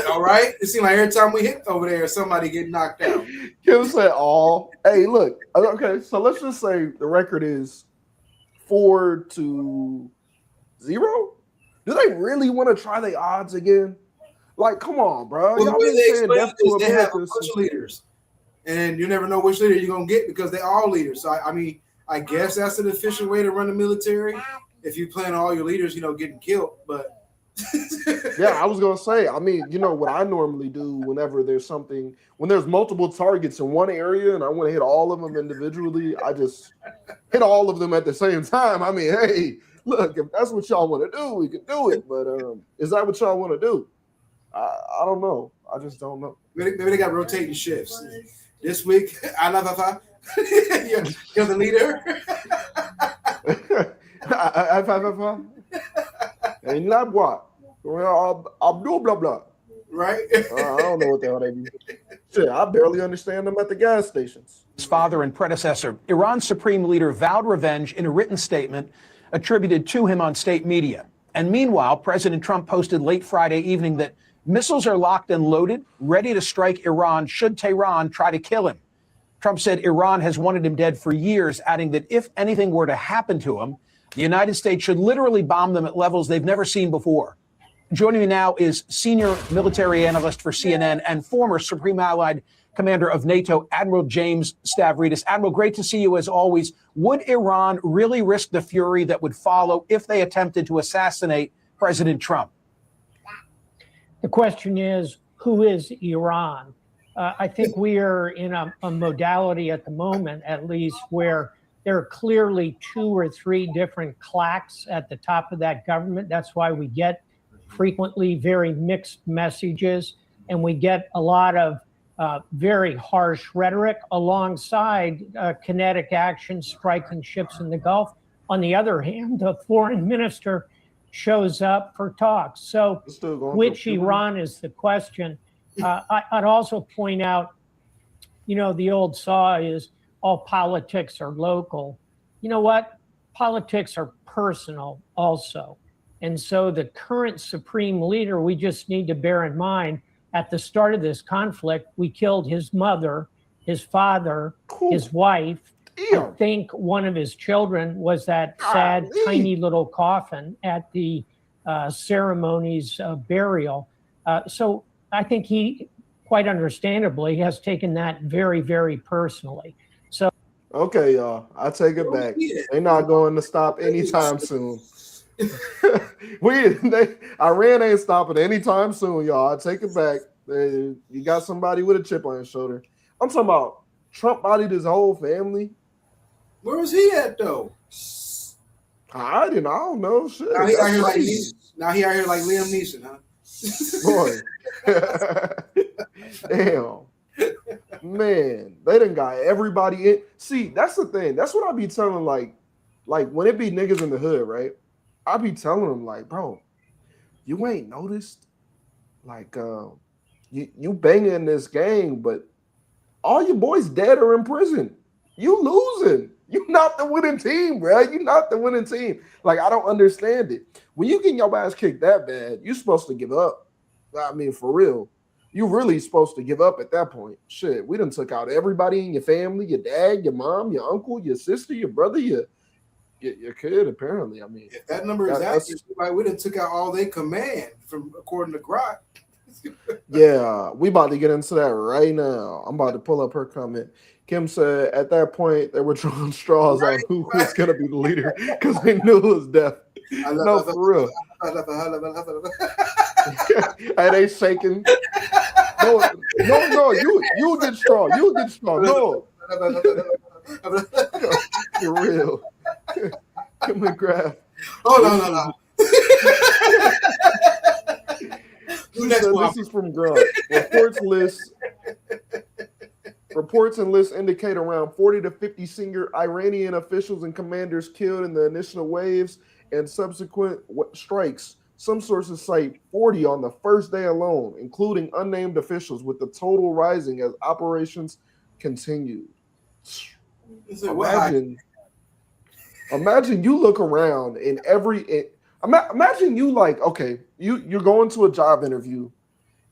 all right. It seems like every time we hit over there, somebody get knocked out. Kim said, "All hey, look, okay." So let's just say the record is 4-0. Do they really want to try their odds again? Come on, bro. Well, Y'all the way been they saying explain death it to is they have a America bunch of leaders, and you never know which leader you're gonna get because they're all leaders. So I guess that's an efficient way to run the military. If you plan on all your leaders, getting killed, but. Yeah, I was gonna say. What I normally do whenever when there's multiple targets in one area and I want to hit all of them individually, I just hit all of them at the same time. Hey, look, if that's what y'all want to do, we can do it. But is that what y'all want to do? I don't know. I just don't know. Maybe they got rotating shifts. This week, you're the leader. And not what? Abdul blah blah. Right? I don't know what the hell they do. Shit, I barely understand them at the gas stations. His father and predecessor, Iran's supreme leader vowed revenge in a written statement attributed to him on state media. And meanwhile, President Trump posted late Friday evening that missiles are locked and loaded, ready to strike Iran should Tehran try to kill him. Trump said Iran has wanted him dead for years, adding that if anything were to happen to him, the United States should literally bomb them at levels they've never seen before. Joining me now is senior military analyst for CNN and former Supreme Allied Commander of NATO, Admiral James Stavridis. Admiral, great to see you as always. Would Iran really risk the fury that would follow if they attempted to assassinate President Trump? The question is, who is Iran? I think we are in a modality at the moment, at least, where there are clearly 2 or 3 different claques at the top of that government. That's why we get frequently very mixed messages, and we get a lot of very harsh rhetoric alongside kinetic action, striking ships in the Gulf. On the other hand, the foreign minister shows up for talks. So which Iran is the question? I'd also point out, the old saw is all politics are local. You know what? Politics are personal also. And so the current supreme leader, we just need to bear in mind, at the start of this conflict, we killed his mother, his father, his wife. I think one of his children was that sad, tiny little coffin at the ceremony's burial. So I think he, quite understandably, has taken that very, very personally. So, okay, y'all, I take it back. They're not going to stop anytime soon. Iran ain't stopping anytime soon, y'all. I take it back. You got somebody with a chip on his shoulder. I'm talking about Trump bodied his whole family. Where was he at though? I don't know. Shit. Now he out here like Liam Neeson, huh? Boy. Damn. Man, they done got everybody in. See, that's the thing. That's what I be telling, like when it be niggas in the hood, right? I be telling them, like, bro, you ain't noticed, like, you banging this gang, but all your boys dead or in prison. You losing. You not the winning team, bro. You not the winning team. Like, I don't understand it. When you get your ass kicked that bad, you're supposed to give up. I mean, for real. You really supposed to give up at that point. Shit, we done took out everybody in your family, your dad, your mom, your uncle, your sister, your brother, your kid, apparently. I mean, if that number is accurate, like we done took out all they command from according to Grok. Yeah, we about to get into that right now. I'm about to pull up her comment. Kim said at that point they were drawing straws on who was going to be the leader because they knew it was death. No, for real. And they shaking. No, you get straw. You get straw. No. For real. Kim McGrath. Oh, no. This is from Grunt. Reports and lists indicate around 40 to 50 senior Iranian officials and commanders killed in the initial waves and subsequent strikes. Some sources cite 40 on the first day alone, including unnamed officials, with the total rising as operations continued. Imagine you look around in imagine you like, okay, you're going to a job interview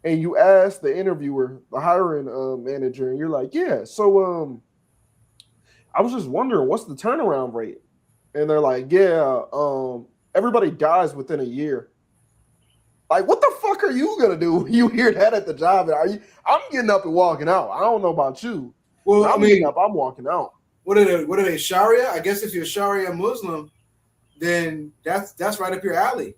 and you ask the interviewer, the hiring manager, and you're like, yeah, so I was just wondering, what's the turnaround rate? And they're like, yeah, everybody dies within a year. Like, what the fuck are you gonna do when you hear that at the job? I'm getting up and walking out. I don't know about you. Well, I'm getting up, I'm walking out. What are they, Sharia? I guess if you're Sharia Muslim, then that's right up your alley.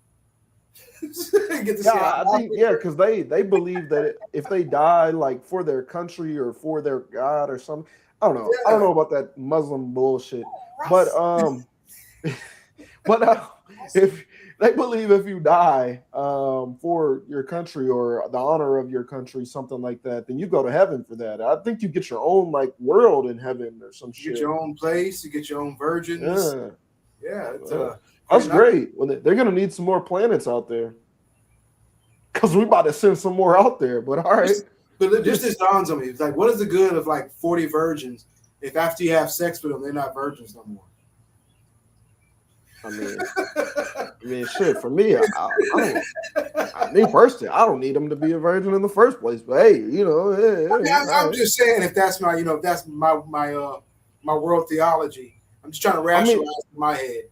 I think because they believe that if they die like for their country or for their God or something, I don't know. I don't know about that Muslim bullshit, but if they believe if you die for your country or the honor of your country, something like that, then you go to heaven for that. I think you get your own like world in heaven or some shit. You get your own place. You get your own virgins. Yeah. That's great. Well, they're gonna need some more planets out there because we about to send some more out there. But all right. But just this dawns on me. It's like, what is the good of like 40 virgins if after you have sex with them, they're not virgins no more? I mean, shit. For me, me personally, I don't need him to be a virgin in the first place. But hey, you know, I'm just saying if that's my, if that's my world theology. I'm just trying to rationalize in my head.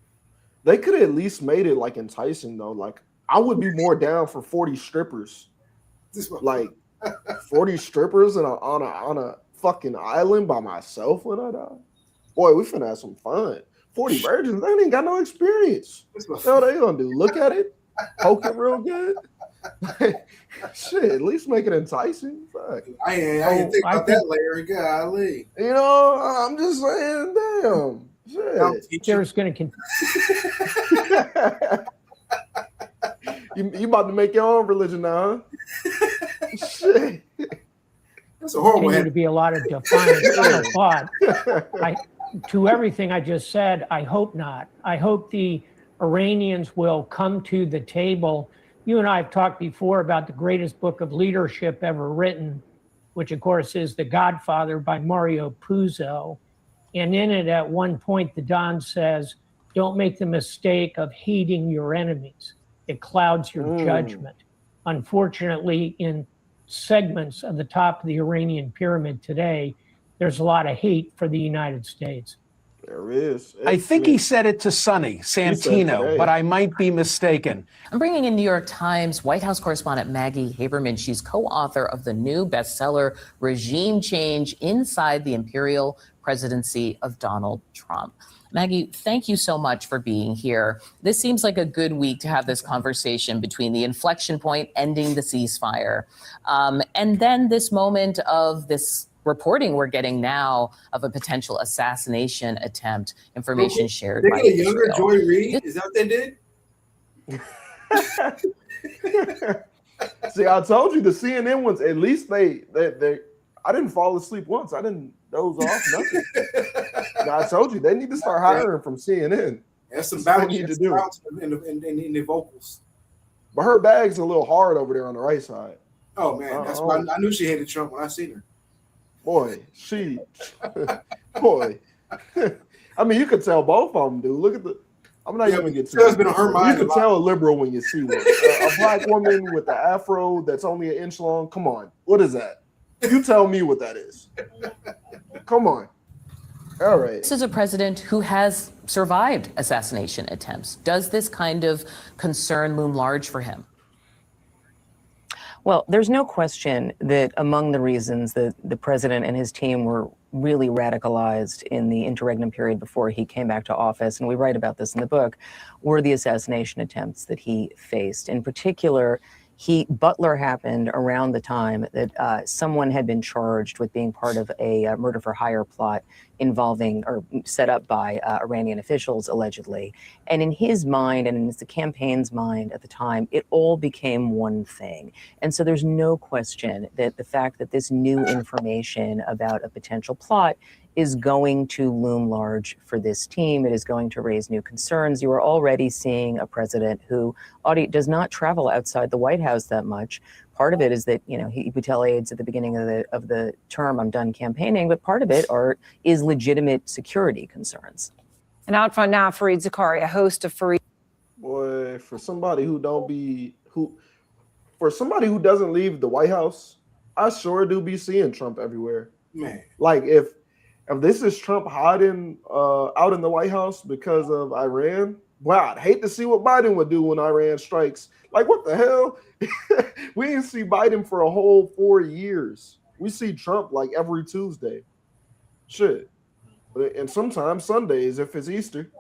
They could have at least made it like enticing though. Like I would be more down for 40 strippers. Like 40 strippers on a fucking island by myself when I die. Boy, we finna have some fun. 40 virgins, they ain't got no experience. What they gonna do? Look at it, poke it real good. Shit, at least make it enticing. Fuck. I didn't think about that, Larry. Golly. You know, I'm just saying, damn. Shit. There's going to you about to make your own religion now, huh? Shit. That's a horrible continue to be a lot of defiance. Final thought. To everything I just said, I hope not. I hope the Iranians will come to the table. You and I have talked before about the greatest book of leadership ever written, which of course is The Godfather by Mario Puzo. And in it, at one point, the Don says, don't make the mistake of hating your enemies. It clouds your judgment. Unfortunately, in segments of the top of the Iranian pyramid today, there's a lot of hate for the United States. There is. I think he said it to Sonny Santino, but I might be mistaken. I'm bringing in New York Times White House correspondent Maggie Haberman. She's co-author of the new bestseller, Regime Change Inside the Imperial Presidency of Donald Trump. Maggie, thank you so much for being here. This seems like a good week to have this conversation between the inflection point, ending the ceasefire, and then this moment of this reporting we're getting now of a potential assassination attempt, information shared by Israel. Younger Israel. Joy Reid, is that what they did? See, I told you the CNN ones, at least they I didn't fall asleep once. I didn't doze off, nothing. I told you, they need to start hiring from CNN. That's some balance in the vocals. But her bag's a little hard over there on the right side. Oh, man, that's why I knew she hated Trump when I seen her. Boy, boy. I mean, you could tell both of them, dude. Look at I'm not even get to husband on her mind. You can tell a liberal when you see one. A black woman with the afro that's only an inch long. Come on, what is that? You tell me what that is. Come on. All right. This is a president who has survived assassination attempts. Does this kind of concern loom large for him? Well, there's no question that among the reasons that the president and his team were really radicalized in the interregnum period before he came back to office, and we write about this in the book, were the assassination attempts that he faced. In particular, Butler happened around the time that someone had been charged with being part of a murder for hire plot involving or set up by Iranian officials, allegedly. And in his mind and in the campaign's mind at the time, it all became one thing. And so there's no question that the fact that this new information about a potential plot is going to loom large for this team. It is going to raise new concerns. You are already seeing a president who does not travel outside the White House that much. Part of it is that, he would tell aides at the beginning of the term, I'm done campaigning, but part of it is legitimate security concerns. And out front now, Fareed Zakaria, host of Fareed. Boy, for somebody who doesn't leave the White House, I sure do be seeing Trump everywhere. Man. Like if this is Trump hiding out in the White House because of Iran, wow, I'd hate to see what Biden would do when Iran strikes. Like, what the hell? We didn't see Biden for a whole 4 years. We see Trump like every Tuesday. Shit. And sometimes Sundays if it's Easter.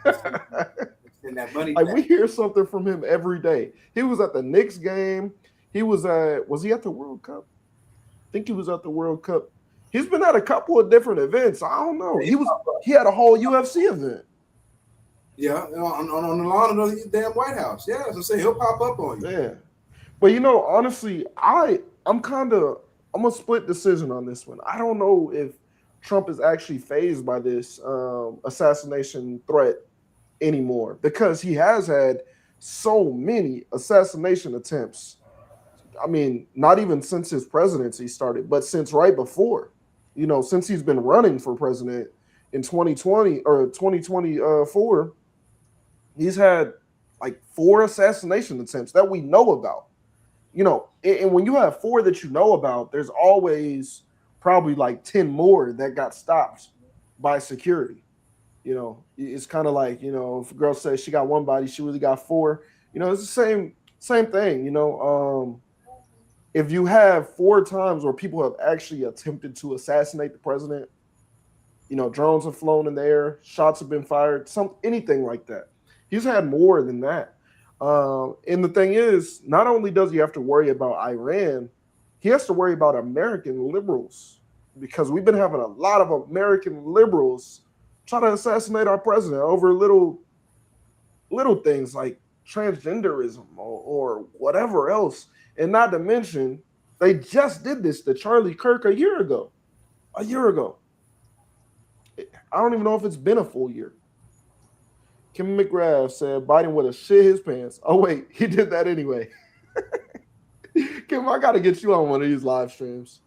That money like, we hear something from him every day. He was at the Knicks game. He was he at the World Cup? I think he was at the World Cup. He's been at a couple of different events. I don't know. He had a whole UFC event. Yeah, on the lawn of the damn White House. Yeah, as I say, he'll pop up on you. Yeah, but honestly, I'm a split decision on this one. I don't know if Trump is actually fazed by this assassination threat anymore because he has had so many assassination attempts. I mean, not even since his presidency started, but since right before. Since he's been running for president in 2020 or 2024, He's had like 4 assassination attempts that we know about. You know, and when you have 4 that you know about, there's always probably like 10 more that got stopped by security. You know, it's kind of like, you know, if a girl says she got 1 body, she really got 4. You know, it's the same thing. You know, if you have 4 times where people have actually attempted to assassinate the president, you know, drones have flown in the air, shots have been fired, anything like that. He's had more than that. And the thing is, not only does he have to worry about Iran, he has to worry about American liberals, because we've been having a lot of American liberals try to assassinate our president over little things like transgenderism or whatever else. And not to mention, they just did this to Charlie Kirk a year ago. I don't even know if it's been a full year. Kim McGrath said Biden would have shit his pants. Oh, wait, he did that anyway. Kim, I got to get you on one of these live streams.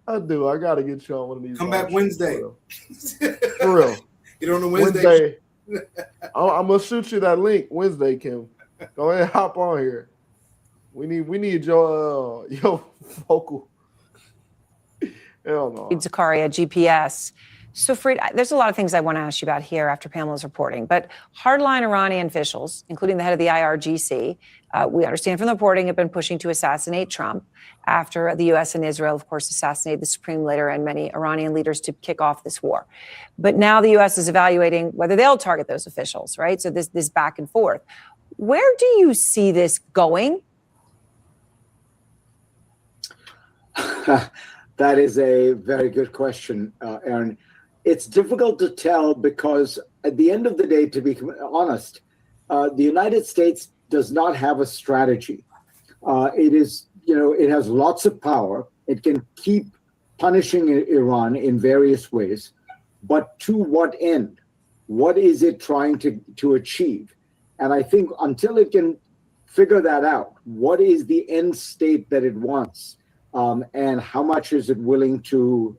I do. I got to get you on one of these. Come back Wednesday. For real. Get on the Wednesday. I'm going to shoot you that link Wednesday, Kim. Go ahead and hop on here. We need your vocal. Hell no. Zakaria, GPS. So, Fareed, there's a lot of things I want to ask you about here after Pamela's reporting, but hardline Iranian officials, including the head of the IRGC, we understand from the reporting, have been pushing to assassinate Trump after the U.S. and Israel, of course, assassinated the supreme leader and many Iranian leaders to kick off this war. But now the U.S. is evaluating whether they'll target those officials, right? So this back and forth. Where do you see this going? That is a very good question, Aaron. It's difficult to tell because at the end of the day, to be honest, the United States does not have a strategy. It has lots of power. It can keep punishing Iran in various ways, but to what end? What is it trying to achieve? And I think until it can figure that out, what is the end state that it wants? And how much is it willing to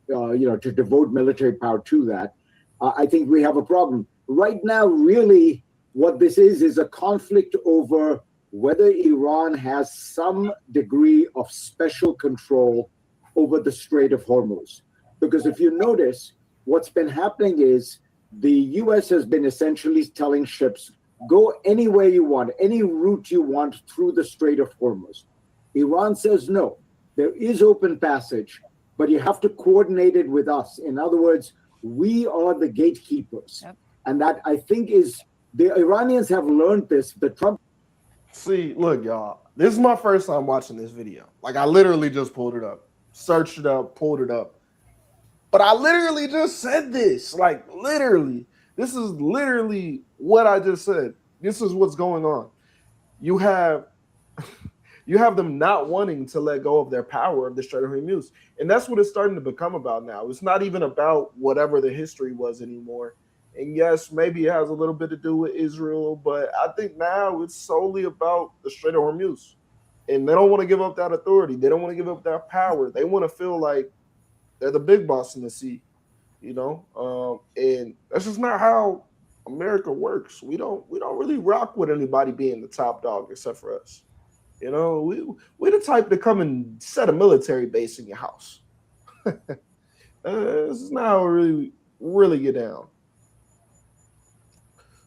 devote military power to that? I think we have a problem. Right now, really, what this is a conflict over whether Iran has some degree of special control over the Strait of Hormuz. Because if you notice, what's been happening is the U.S. has been essentially telling ships, go anywhere you want, any route you want through the Strait of Hormuz. Iran says no. There is open passage, but you have to coordinate it with us. In other words, we are the gatekeepers. Yep. And that, I think, is the Iranians have learned this. But Trump. See, look, y'all, this is my first time watching this video. Like, I literally just pulled it up, searched it up, pulled it up. But I literally just said this. Like, literally. This is literally what I just said. This is what's going on. You have them not wanting to let go of their power of the Strait of Hormuz. And that's what it's starting to become about now. It's not even about whatever the history was anymore. And yes, maybe it has a little bit to do with Israel, but I think now it's solely about the Strait of Hormuz. And they don't want to give up that authority. They don't want to give up that power. They want to feel like they're the big boss in the sea, you know? And that's just not how America works. We don't really rock with anybody being the top dog except for us. You know, we're the type to come and set a military base in your house. This is not how we really get down.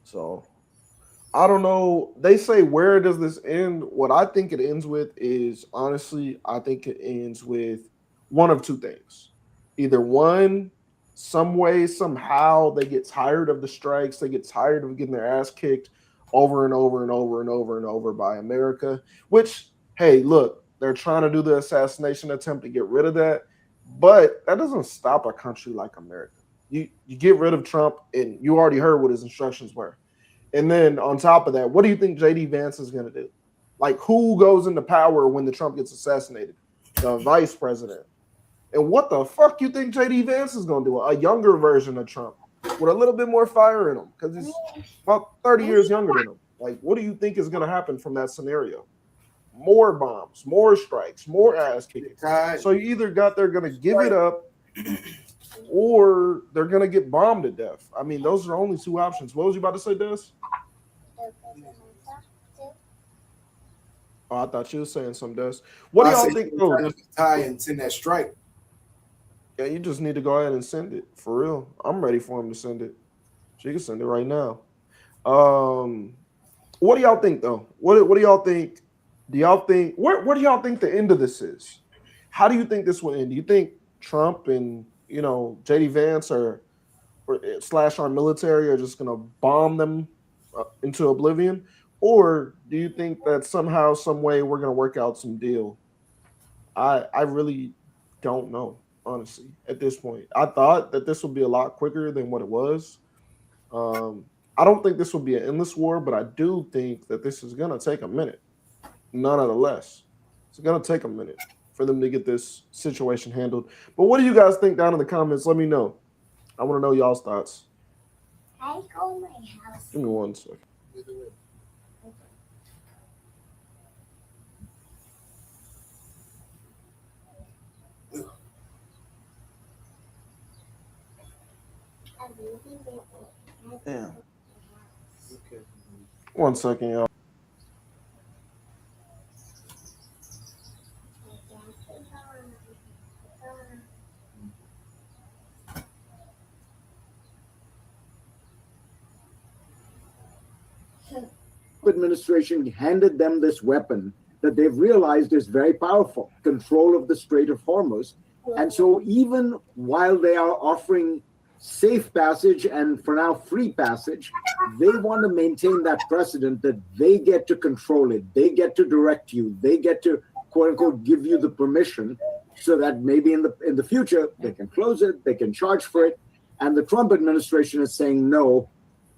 So, I don't know. They say, where does this end? What I think it ends with is, honestly, I think it ends with one of two things. Either one, some way, somehow, they get tired of the strikes. They get tired of getting their ass kicked over and over and over and over and over by America, which, hey, look, they're trying to do the assassination attempt to get rid of that, but that doesn't stop a country like America. You get rid of Trump, and you already heard what his instructions were. And then on top of that, what do you think J.D. Vance is going to do? Like, who goes into power when the Trump gets assassinated? The vice president. And what the fuck you think J.D. Vance is going to do? A younger version of Trump with a little bit more fire in him, because he's about 30 years younger than him. Like, what do you think is going to happen from that scenario? More bombs, more strikes, more ass kicking. So you either they're going to give it up, or they're gonna get bombed to death. I mean, those are only two options. What was you about to say, Des? Oh, I thought you were saying something, Des. What do y'all think? Oh, tie and send that strike. Yeah, you just need to go ahead and send it for real. I'm ready for him to send it. She can send it right now. What do y'all think though? What do y'all think? Do y'all think where do y'all think the end of this is? How do you think this will end? Do you think Trump and JD Vance or slash our military are just gonna bomb them into oblivion, or do you think that somehow, some way, we're gonna work out some deal? I really don't know, honestly. At this point, I thought that this would be a lot quicker than what it was. I don't think this will be an endless war, but I do think that this is gonna take a minute. Nonetheless, it's gonna take a minute for them to get this situation handled. But what do you guys think down in the comments? Let me know. I want to know y'all's thoughts. I go to my house. Give me 1 second. Damn. Okay. 1 second, y'all. Administration handed them this weapon that they've realized is very powerful, control of the Strait of Hormuz. And so even while they are offering safe passage and for now free passage, they want to maintain that precedent that they get to control it. They get to direct you. They get to, quote unquote, give you the permission so that maybe in the future they can close it, they can charge for it. And the Trump administration is saying, no,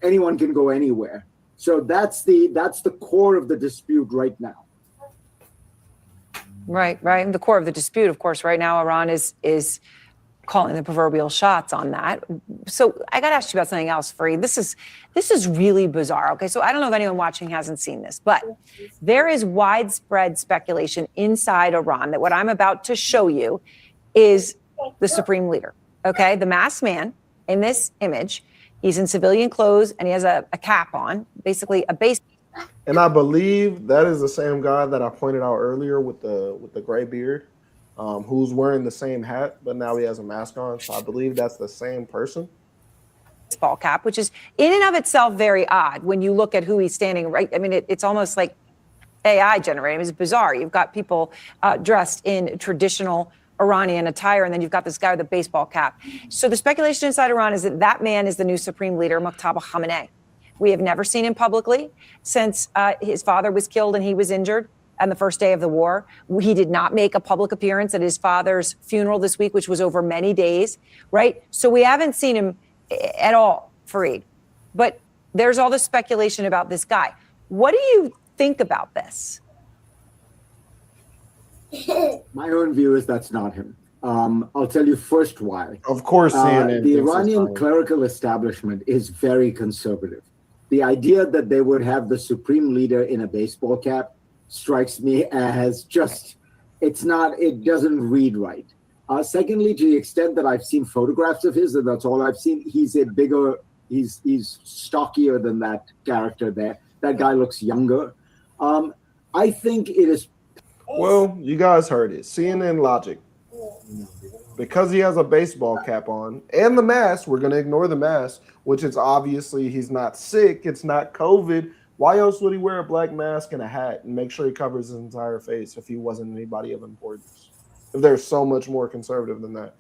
anyone can go anywhere. So that's the core of the dispute right now. Right. And the core of the dispute, of course, right now, Iran is calling the proverbial shots on that. So I got to ask you about something else, Fareed. This is really bizarre. Okay, so I don't know if anyone watching hasn't seen this, but there is widespread speculation inside Iran that what I'm about to show you is the supreme leader. Okay, the masked man in this image. He's in civilian clothes and he has a cap on, basically a base. And I believe that is the same guy that I pointed out earlier with the gray beard, who's wearing the same hat, but now he has a mask on. So I believe that's the same person. Baseball cap, which is in and of itself very odd when you look at who he's standing right. I mean, it's almost like AI generated. It's bizarre. You've got people dressed in traditional Iranian attire, and then you've got this guy with a baseball cap. So the speculation inside Iran is that that man is the new supreme leader, Muqtada Khamenei. We have never seen him publicly since his father was killed and he was injured on the first day of the war. He did not make a public appearance at his father's funeral this week, which was over many days, right? So we haven't seen him at all, Fareed. But there's all this speculation about this guy. What do you think about this? My own view is that's not him. I'll tell you first why. Of course, CNN the Iranian clerical establishment is very conservative. The idea that they would have the supreme leader in a baseball cap strikes me as just, it doesn't read right. Secondly, to the extent that I've seen photographs of his, and that's all I've seen, he's stockier than that character there. That guy looks younger. I think it is. Well, you guys heard it. CNN logic. Because he has a baseball cap on and the mask, we're going to ignore the mask, which is obviously he's not sick. It's not COVID. Why else would he wear a black mask and a hat and make sure he covers his entire face if he wasn't anybody of importance? If they're so much more conservative than that.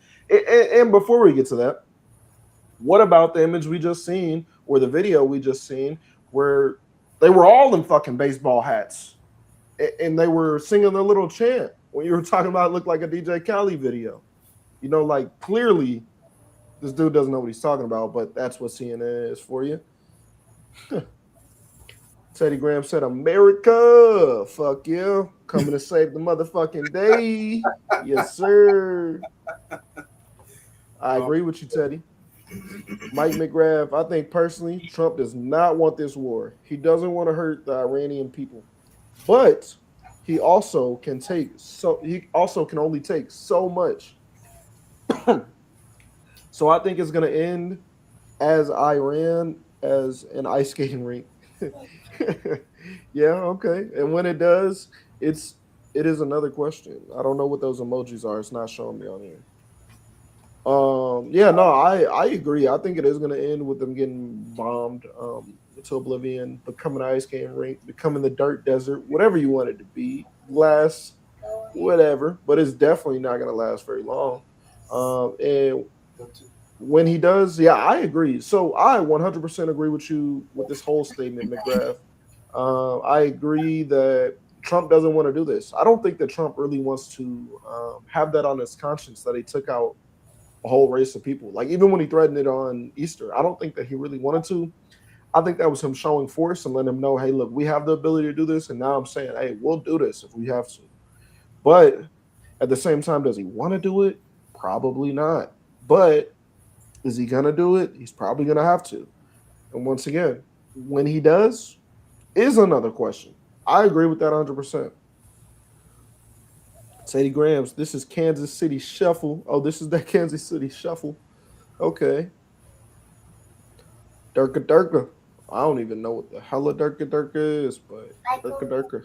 And before we get to that, what about the image we just seen or the video we just seen where they were all in fucking baseball hats and they were singing their little chant when you were talking about it looked like a DJ Khaled video? You know, like clearly this dude doesn't know what he's talking about, but that's what CNN is for you. Teddy Graham said, America, fuck yeah, coming to save the motherfucking day. Yes, sir. I agree with you, Teddy. Mike McGrath, I think personally, Trump does not want this war. He doesn't want to hurt the Iranian people, but he also can only take so much. So I think it's going to end as Iran as an ice skating rink. Yeah, okay. And when it does, it is another question. I don't know what those emojis are. It's not showing me on here. Yeah, no, I agree. I think it is going to end with them getting bombed to oblivion, becoming an ice skating rink, becoming the dirt desert, whatever you want it to be, glass, whatever. But it's definitely not going to last very long. And when he does, yeah, I agree. So I 100% agree with you with this whole statement, McGrath. I agree that Trump doesn't want to do this. I don't think that Trump really wants to have that on his conscience that he took out a whole race of people. Like even when he threatened it on Easter, I don't think that he really wanted to. I think that was him showing force and letting him know, hey, look, we have the ability to do this. And now I'm saying, hey, we'll do this if we have to. But at the same time, does he want to do it? Probably not. But is he going to do it? He's probably going to have to. And once again, when he does is another question. I agree with that 100%. It's 80 grams. This is Kansas City Shuffle. Oh, this is that Kansas City Shuffle. Okay. Durka. I don't even know what the hell a Durka is, but Durka.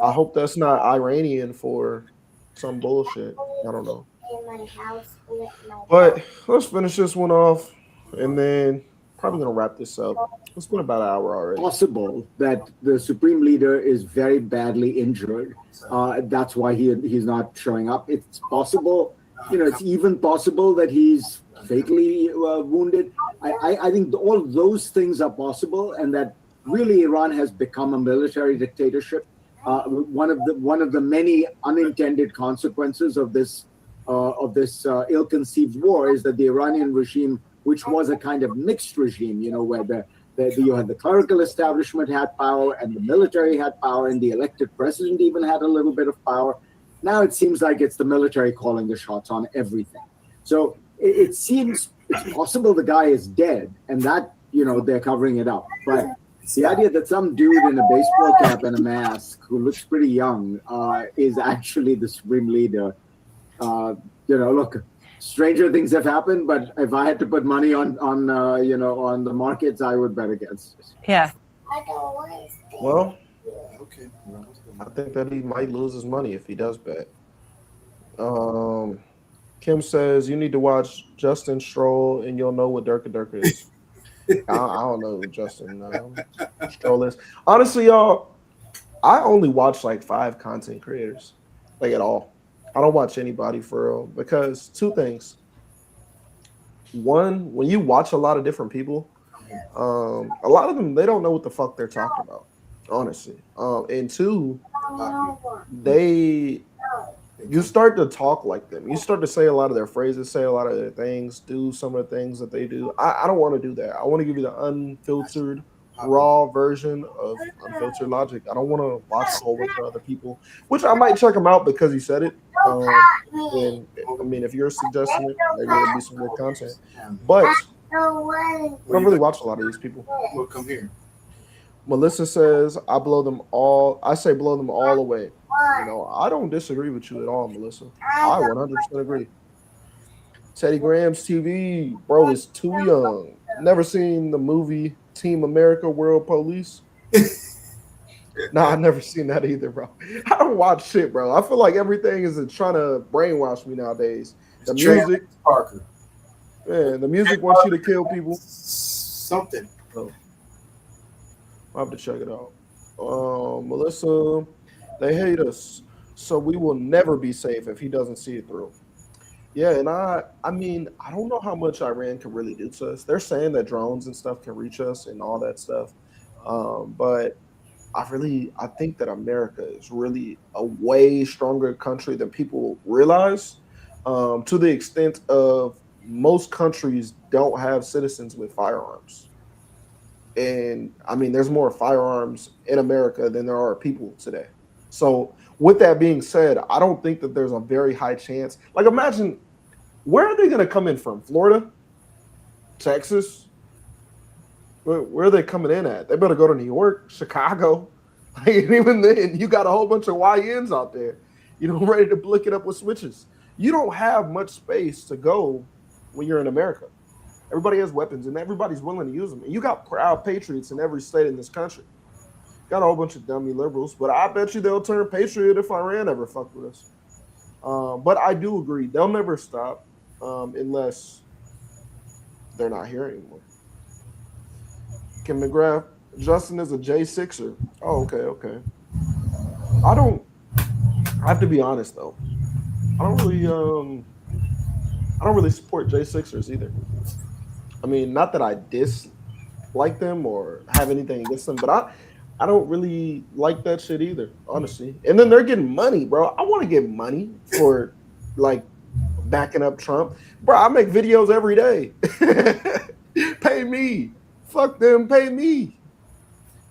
I hope that's not Iranian for some bullshit. I don't know. But let's finish this one off, and then probably gonna wrap this up. It's been about an hour already. Possible that the supreme leader is very badly injured. That's why he's not showing up. It's possible, it's even possible that he's fatally wounded. I think all those things are possible, and that really Iran has become a military dictatorship. One of the many unintended consequences of this ill-conceived war is that the Iranian regime, which was a kind of mixed regime, where you had the clerical establishment had power and the military had power and the elected president even had a little bit of power. Now it seems like it's the military calling the shots on everything. So it seems it's possible the guy is dead and that, they're covering it up. But the idea that some dude in a baseball cap and a mask who looks pretty young is actually the supreme leader, look, stranger things have happened, but if I had to put money on the markets, I would bet against it. Yeah. Well, okay. I think that he might lose his money if he does bet. Kim says you need to watch Justin Stroll and you'll know what Durka is. I don't know who Justin Stroll is. Honestly, y'all, I only watch like 5 content creators, like at all. I don't watch anybody for real because 2 things. One, when you watch a lot of different people, a lot of them, they don't know what the fuck they're talking about, honestly. And 2, you start to talk like them. You start to say a lot of their phrases, say a lot of their things, do some of the things that they do. I don't want to do that. I want to give you the unfiltered, raw version of Unfiltered Logic. I don't want to watch a whole bunch of other people, which I might check them out because he said it. And I mean, if you're suggesting it, maybe it'll be some good content. But I don't really watch a lot of these people. Well, come here. Melissa says, I blow them all. I say blow them all away. I don't disagree with you at all, Melissa. I 100% agree. Teddy Graham's TV, bro, is too young. Never seen the movie Team America World Police? Nah, I've never seen that either, bro. I don't watch shit, bro. I feel like everything is trying to brainwash me nowadays. The music, Parker. Man, the music wants you to kill people. Something. So, I'll have to check it out. Melissa, they hate us, so we will never be safe if he doesn't see it through. Yeah, and I mean, I don't know how much Iran can really do to us. They're saying that drones and stuff can reach us and all that stuff, but I think that America is really a way stronger country than people realize, to the extent of most countries don't have citizens with firearms. And I mean, there's more firearms in America than there are people today. So with that being said, I don't think that there's a very high chance. Like, imagine, where are they going to come in from? Florida? Texas? Where are they coming in at? They better go to New York, Chicago. Like, even then, you got a whole bunch of YNs out there, ready to blick it up with switches. You don't have much space to go when you're in America. Everybody has weapons, and everybody's willing to use them. And you got proud patriots in every state in this country. Got a whole bunch of dummy liberals, but I bet you they'll turn patriot if Iran ever fuck with us. But I do agree. They'll never stop unless they're not here anymore. Kim McGrath, Justin is a J6er. Oh, okay. I have to be honest though. I don't really support J6ers either. I mean, not that I dislike them or have anything against them, but I don't really like that shit either, honestly. And then they're getting money, bro. I want to get money for like backing up Trump. Bro, I make videos every day. Pay me. Fuck them, pay me.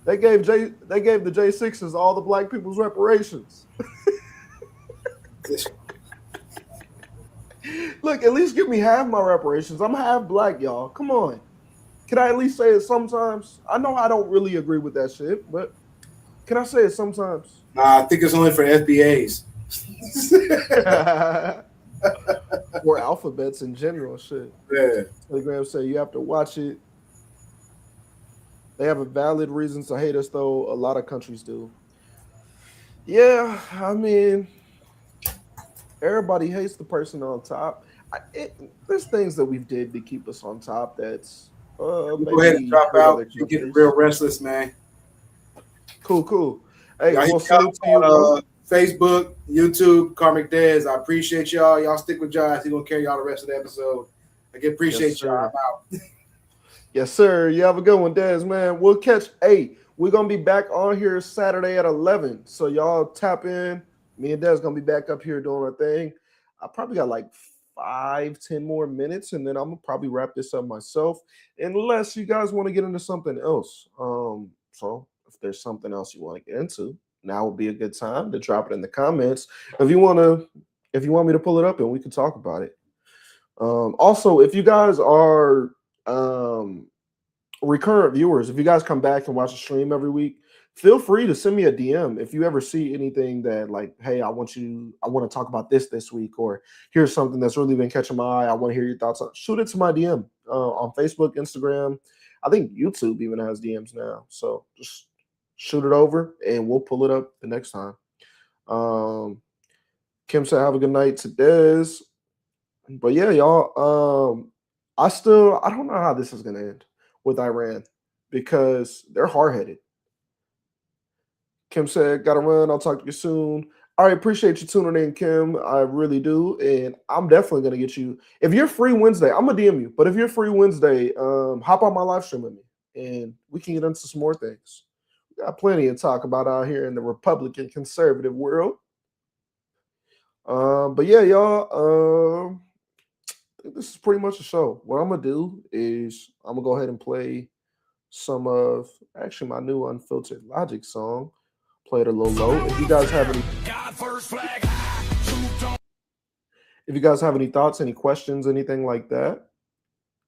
They gave the J6s all the black people's reparations. Look, at least give me half my reparations. I'm half black, y'all. Come on. Can I at least say it sometimes? I know I don't really agree with that shit, but can I say it sometimes? Nah, I think it's only for FBAs. Or alphabets in general, shit. Yeah. Telegram say you have to watch it. They have a valid reason to hate us, though. A lot of countries do. Yeah, I mean, everybody hates the person on top. There's things that we did to keep us on top that's go ahead and drop out. You get real restless, man. Cool. Hey, we'll salute to you on Facebook, YouTube, Karmic Dez. I appreciate y'all. Y'all stick with Josh. He's gonna carry y'all the rest of the episode. I appreciate y'all. I'm out. Yes, sir. You have a good one, Dez, man. We'll catch 8. We're gonna be back on here Saturday at 11. So y'all tap in. Me and Dez gonna be back up here doing our thing. I probably got like 5-10 more minutes, and then I'm gonna probably wrap this up myself, unless you guys want to get into something else. So if there's something else you want to get into, now would be a good time to drop it in the comments. If you want me to pull it up and we can talk about it. Also, if you guys are recurrent viewers, if you guys come back and watch the stream every week, feel free to send me a DM if you ever see anything that like, hey, I want to talk about this week, or here's something that's really been catching my eye. I want to hear your thoughts on. Shoot it to my DM on Facebook, Instagram. I think YouTube even has DMs now. So just shoot it over and we'll pull it up the next time. Kim said, have a good night to Dez. But yeah, y'all, I don't know how this is going to end with Iran because they're hard-headed. Kim said, gotta run. I'll talk to you soon. All right, appreciate you tuning in, Kim. I really do. And I'm definitely going to get you. If you're free Wednesday, I'm going to DM you. But if you're free Wednesday, hop on my live stream with me and we can get into some more things. We got plenty to talk about out here in the Republican conservative world. But yeah, y'all, this is pretty much a show. What I'm going to do is I'm going to go ahead and play some of actually my new Unfiltered Logic song. Play it a little low. If you guys have any thoughts, any questions, anything like that,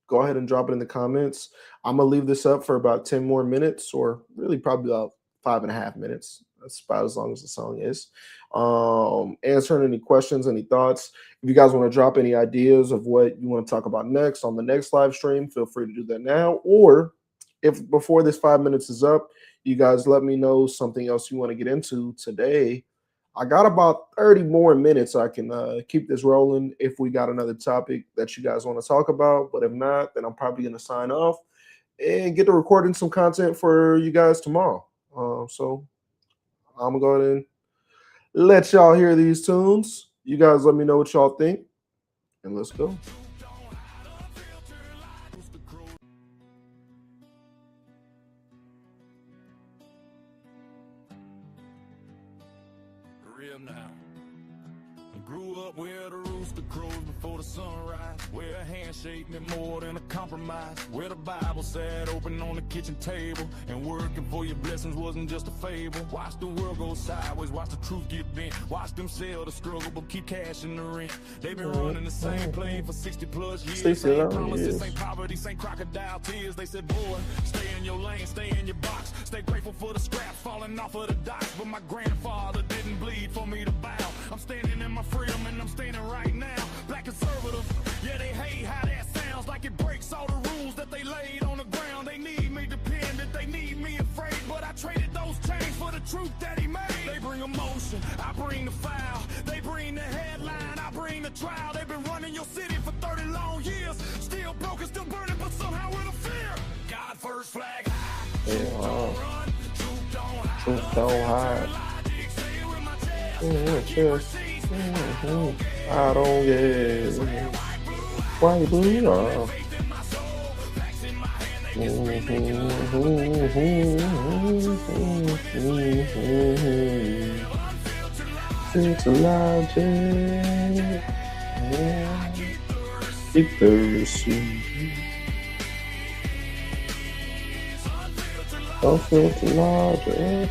go ahead and drop it in the comments. I'm gonna leave this up for about 10 more minutes, or really probably about 5.5 minutes. That's about as long as the song is. Answering any questions, any thoughts. If you guys want to drop any ideas of what you want to talk about next on the next live stream, feel free to do that now. Or if before this 5 minutes is up, you guys let me know something else you want to get into today. I got about 30 more minutes. I can keep this rolling if we got another topic that you guys want to talk about. But if not, then I'm probably going to sign off and get to recording some content for you guys tomorrow. So I'm going to go ahead and let y'all hear these tunes. You guys let me know what y'all think. And let's go. Where the rooster crows before the sunrise, where a handshake meant more than a compromise, where the Bible sat open on the kitchen table, and working for your blessings wasn't just a fable. Watch the world go sideways, watch the truth get bent, watch them sell the struggle but keep cashing the rent. They've been running the same plane for 60 plus years. Same promises, same poverty, same crocodile tears. They said, boy, stay in your lane, stay in your box, stay grateful for the scraps falling off of the docks. But my grandfather didn't bleed for me to bow. I'm standing in my freedom and I'm standing right now. Black conservatives, yeah, they hate how that's truth that he made. They bring emotion, I bring the foul. They bring the headline, I bring the trial. They've been running your city for 30 long years. Still broken, still burning, but somehow with a fear. God first, flag high. Truth don't run, truth don't hide. Truth don't hide. I don't get white blue. Filter logic. Keep the receipt. Unfiltered logic.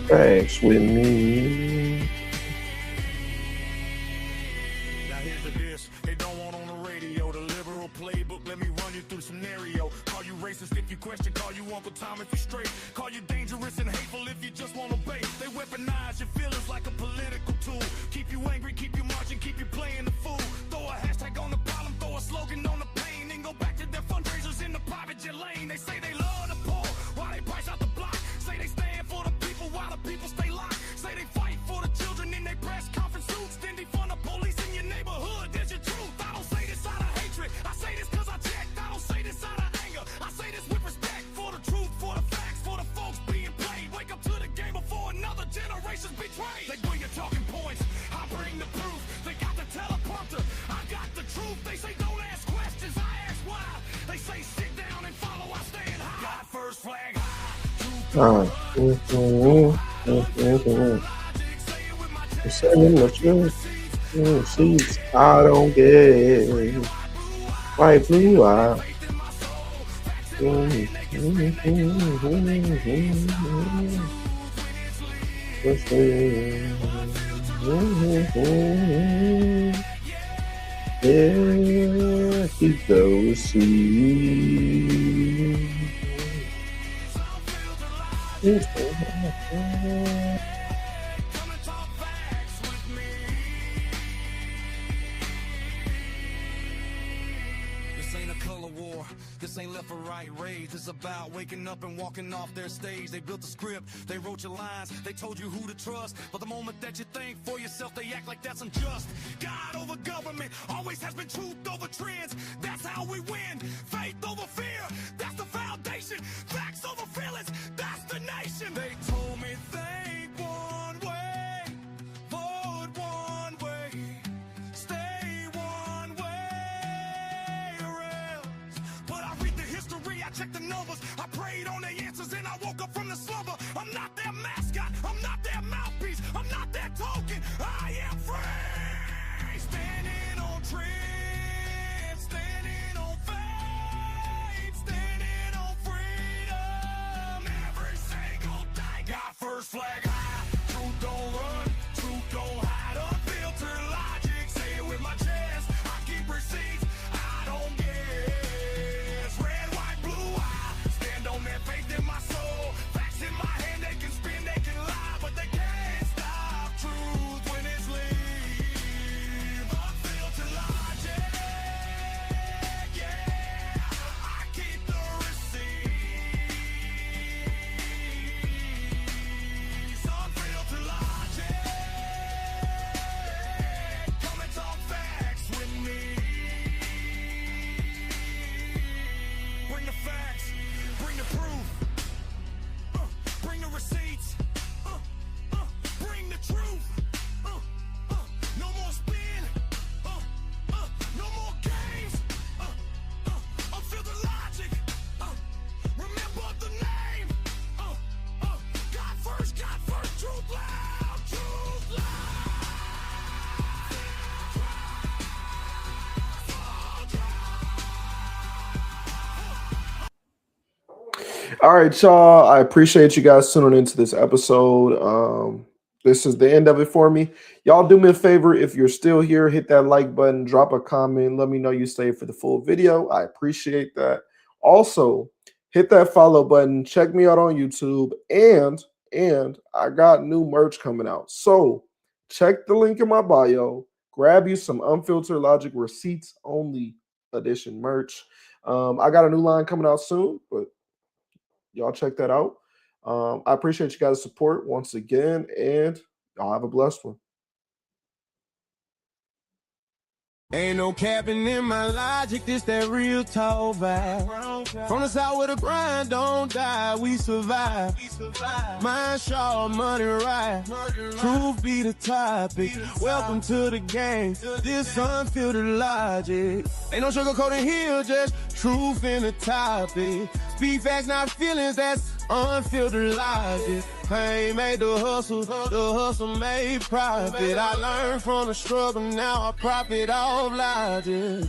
Thanks with me. Now here's the dish. They don't want on the radio. The liberal playbook. Let me run you through scenario. Call you racist if you question. Call you Uncle Tom if you straight. Call you dangerous and hateful if you just want to bait. They weaponize your feelings like a political tool. Keep you angry, keep you marching, keep you playing the fool. Throw a hashtag on the problem, throw a slogan on the pain. Then go back to their fundraisers in the private jet lane. They say they love the poor while they price out the block. Say they stand for the people while the people stay locked. Say they fight for the children in their press conference suits. Then defund the police in your neighborhood. There's your truth. I don't say this out of hatred. I say this cause I checked. I don't say this out of anger. I say this with respect for the truth, for the facts, for the folks being played. Wake up to the game before another generation's betrayed. They bring your talking points. I bring the proof. They got the teleprompter. I got the truth. They say don't ask questions. I ask why. They say sit down and follow. I stand high. God first, flag high. Saying the truth. Seats. I don't get white blue. Yeah, keep those seeds. This ain't a color war. This ain't left or right rage. It's about waking up and walking off their stage. They built the script, they wrote your lines, they told you who to trust. But the moment that you think for yourself, they act like that's unjust. God over government always has been truth over trends. That's how we win. Faith over fear, that's the foundation. Facts over feelings, that's the nation. They told me think one way, vote one way, stay one way or else. But I read the history, I check the numbers, I prayed on their answers and I woke up from the slumber. I'm not their mascot, I'm not their mouthpiece, I'm not their token, I am free. Standing on trends, standing on faith, standing on freedom. Every single day, God first, flag high. Truth don't run, truth don't hide. Unfiltered logic, say it with my chest. I keep receipts, I don't guess. Red, white, blue, I stand on that faith in my soul. Facts in my hand, they can spin, they can lie, but they can't stop truth when it's leave. Unfiltered logic, yeah. I keep the receipts. Unfiltered logic. Come and talk facts with me. Bring the facts, bring the proof, bring the receipts, bring the truth. No more spin, no more games. Unfiltered logic. Remember the name. God first, truth loud, truth All right, y'all. I appreciate you guys tuning into this episode. This is the end of it for me. Y'all do me a favor. If you're still here, hit that like button, drop a comment. Let me know you stayed for the full video. I appreciate that. Also, hit that follow button. Check me out on YouTube. And I got new merch coming out. So check the link in my bio. Grab you some Unfiltered Logic Receipts Only Edition merch. I got a new line coming out soon, but Y'all check that out. I appreciate you guys' support once again, and y'all have a blessed one. Ain't no capping in my logic, this that real talk vibe. From the south where the grind don't die, we survive. Mind sharp, money right. Truth be the topic. Welcome to the game. This unfiltered logic. Ain't no sugarcoating here, just truth in the topic. Speak facts, not feelings, that's unfiltered logic. Pain made the hustle made profit. I learned from the struggle, now I profit off logic.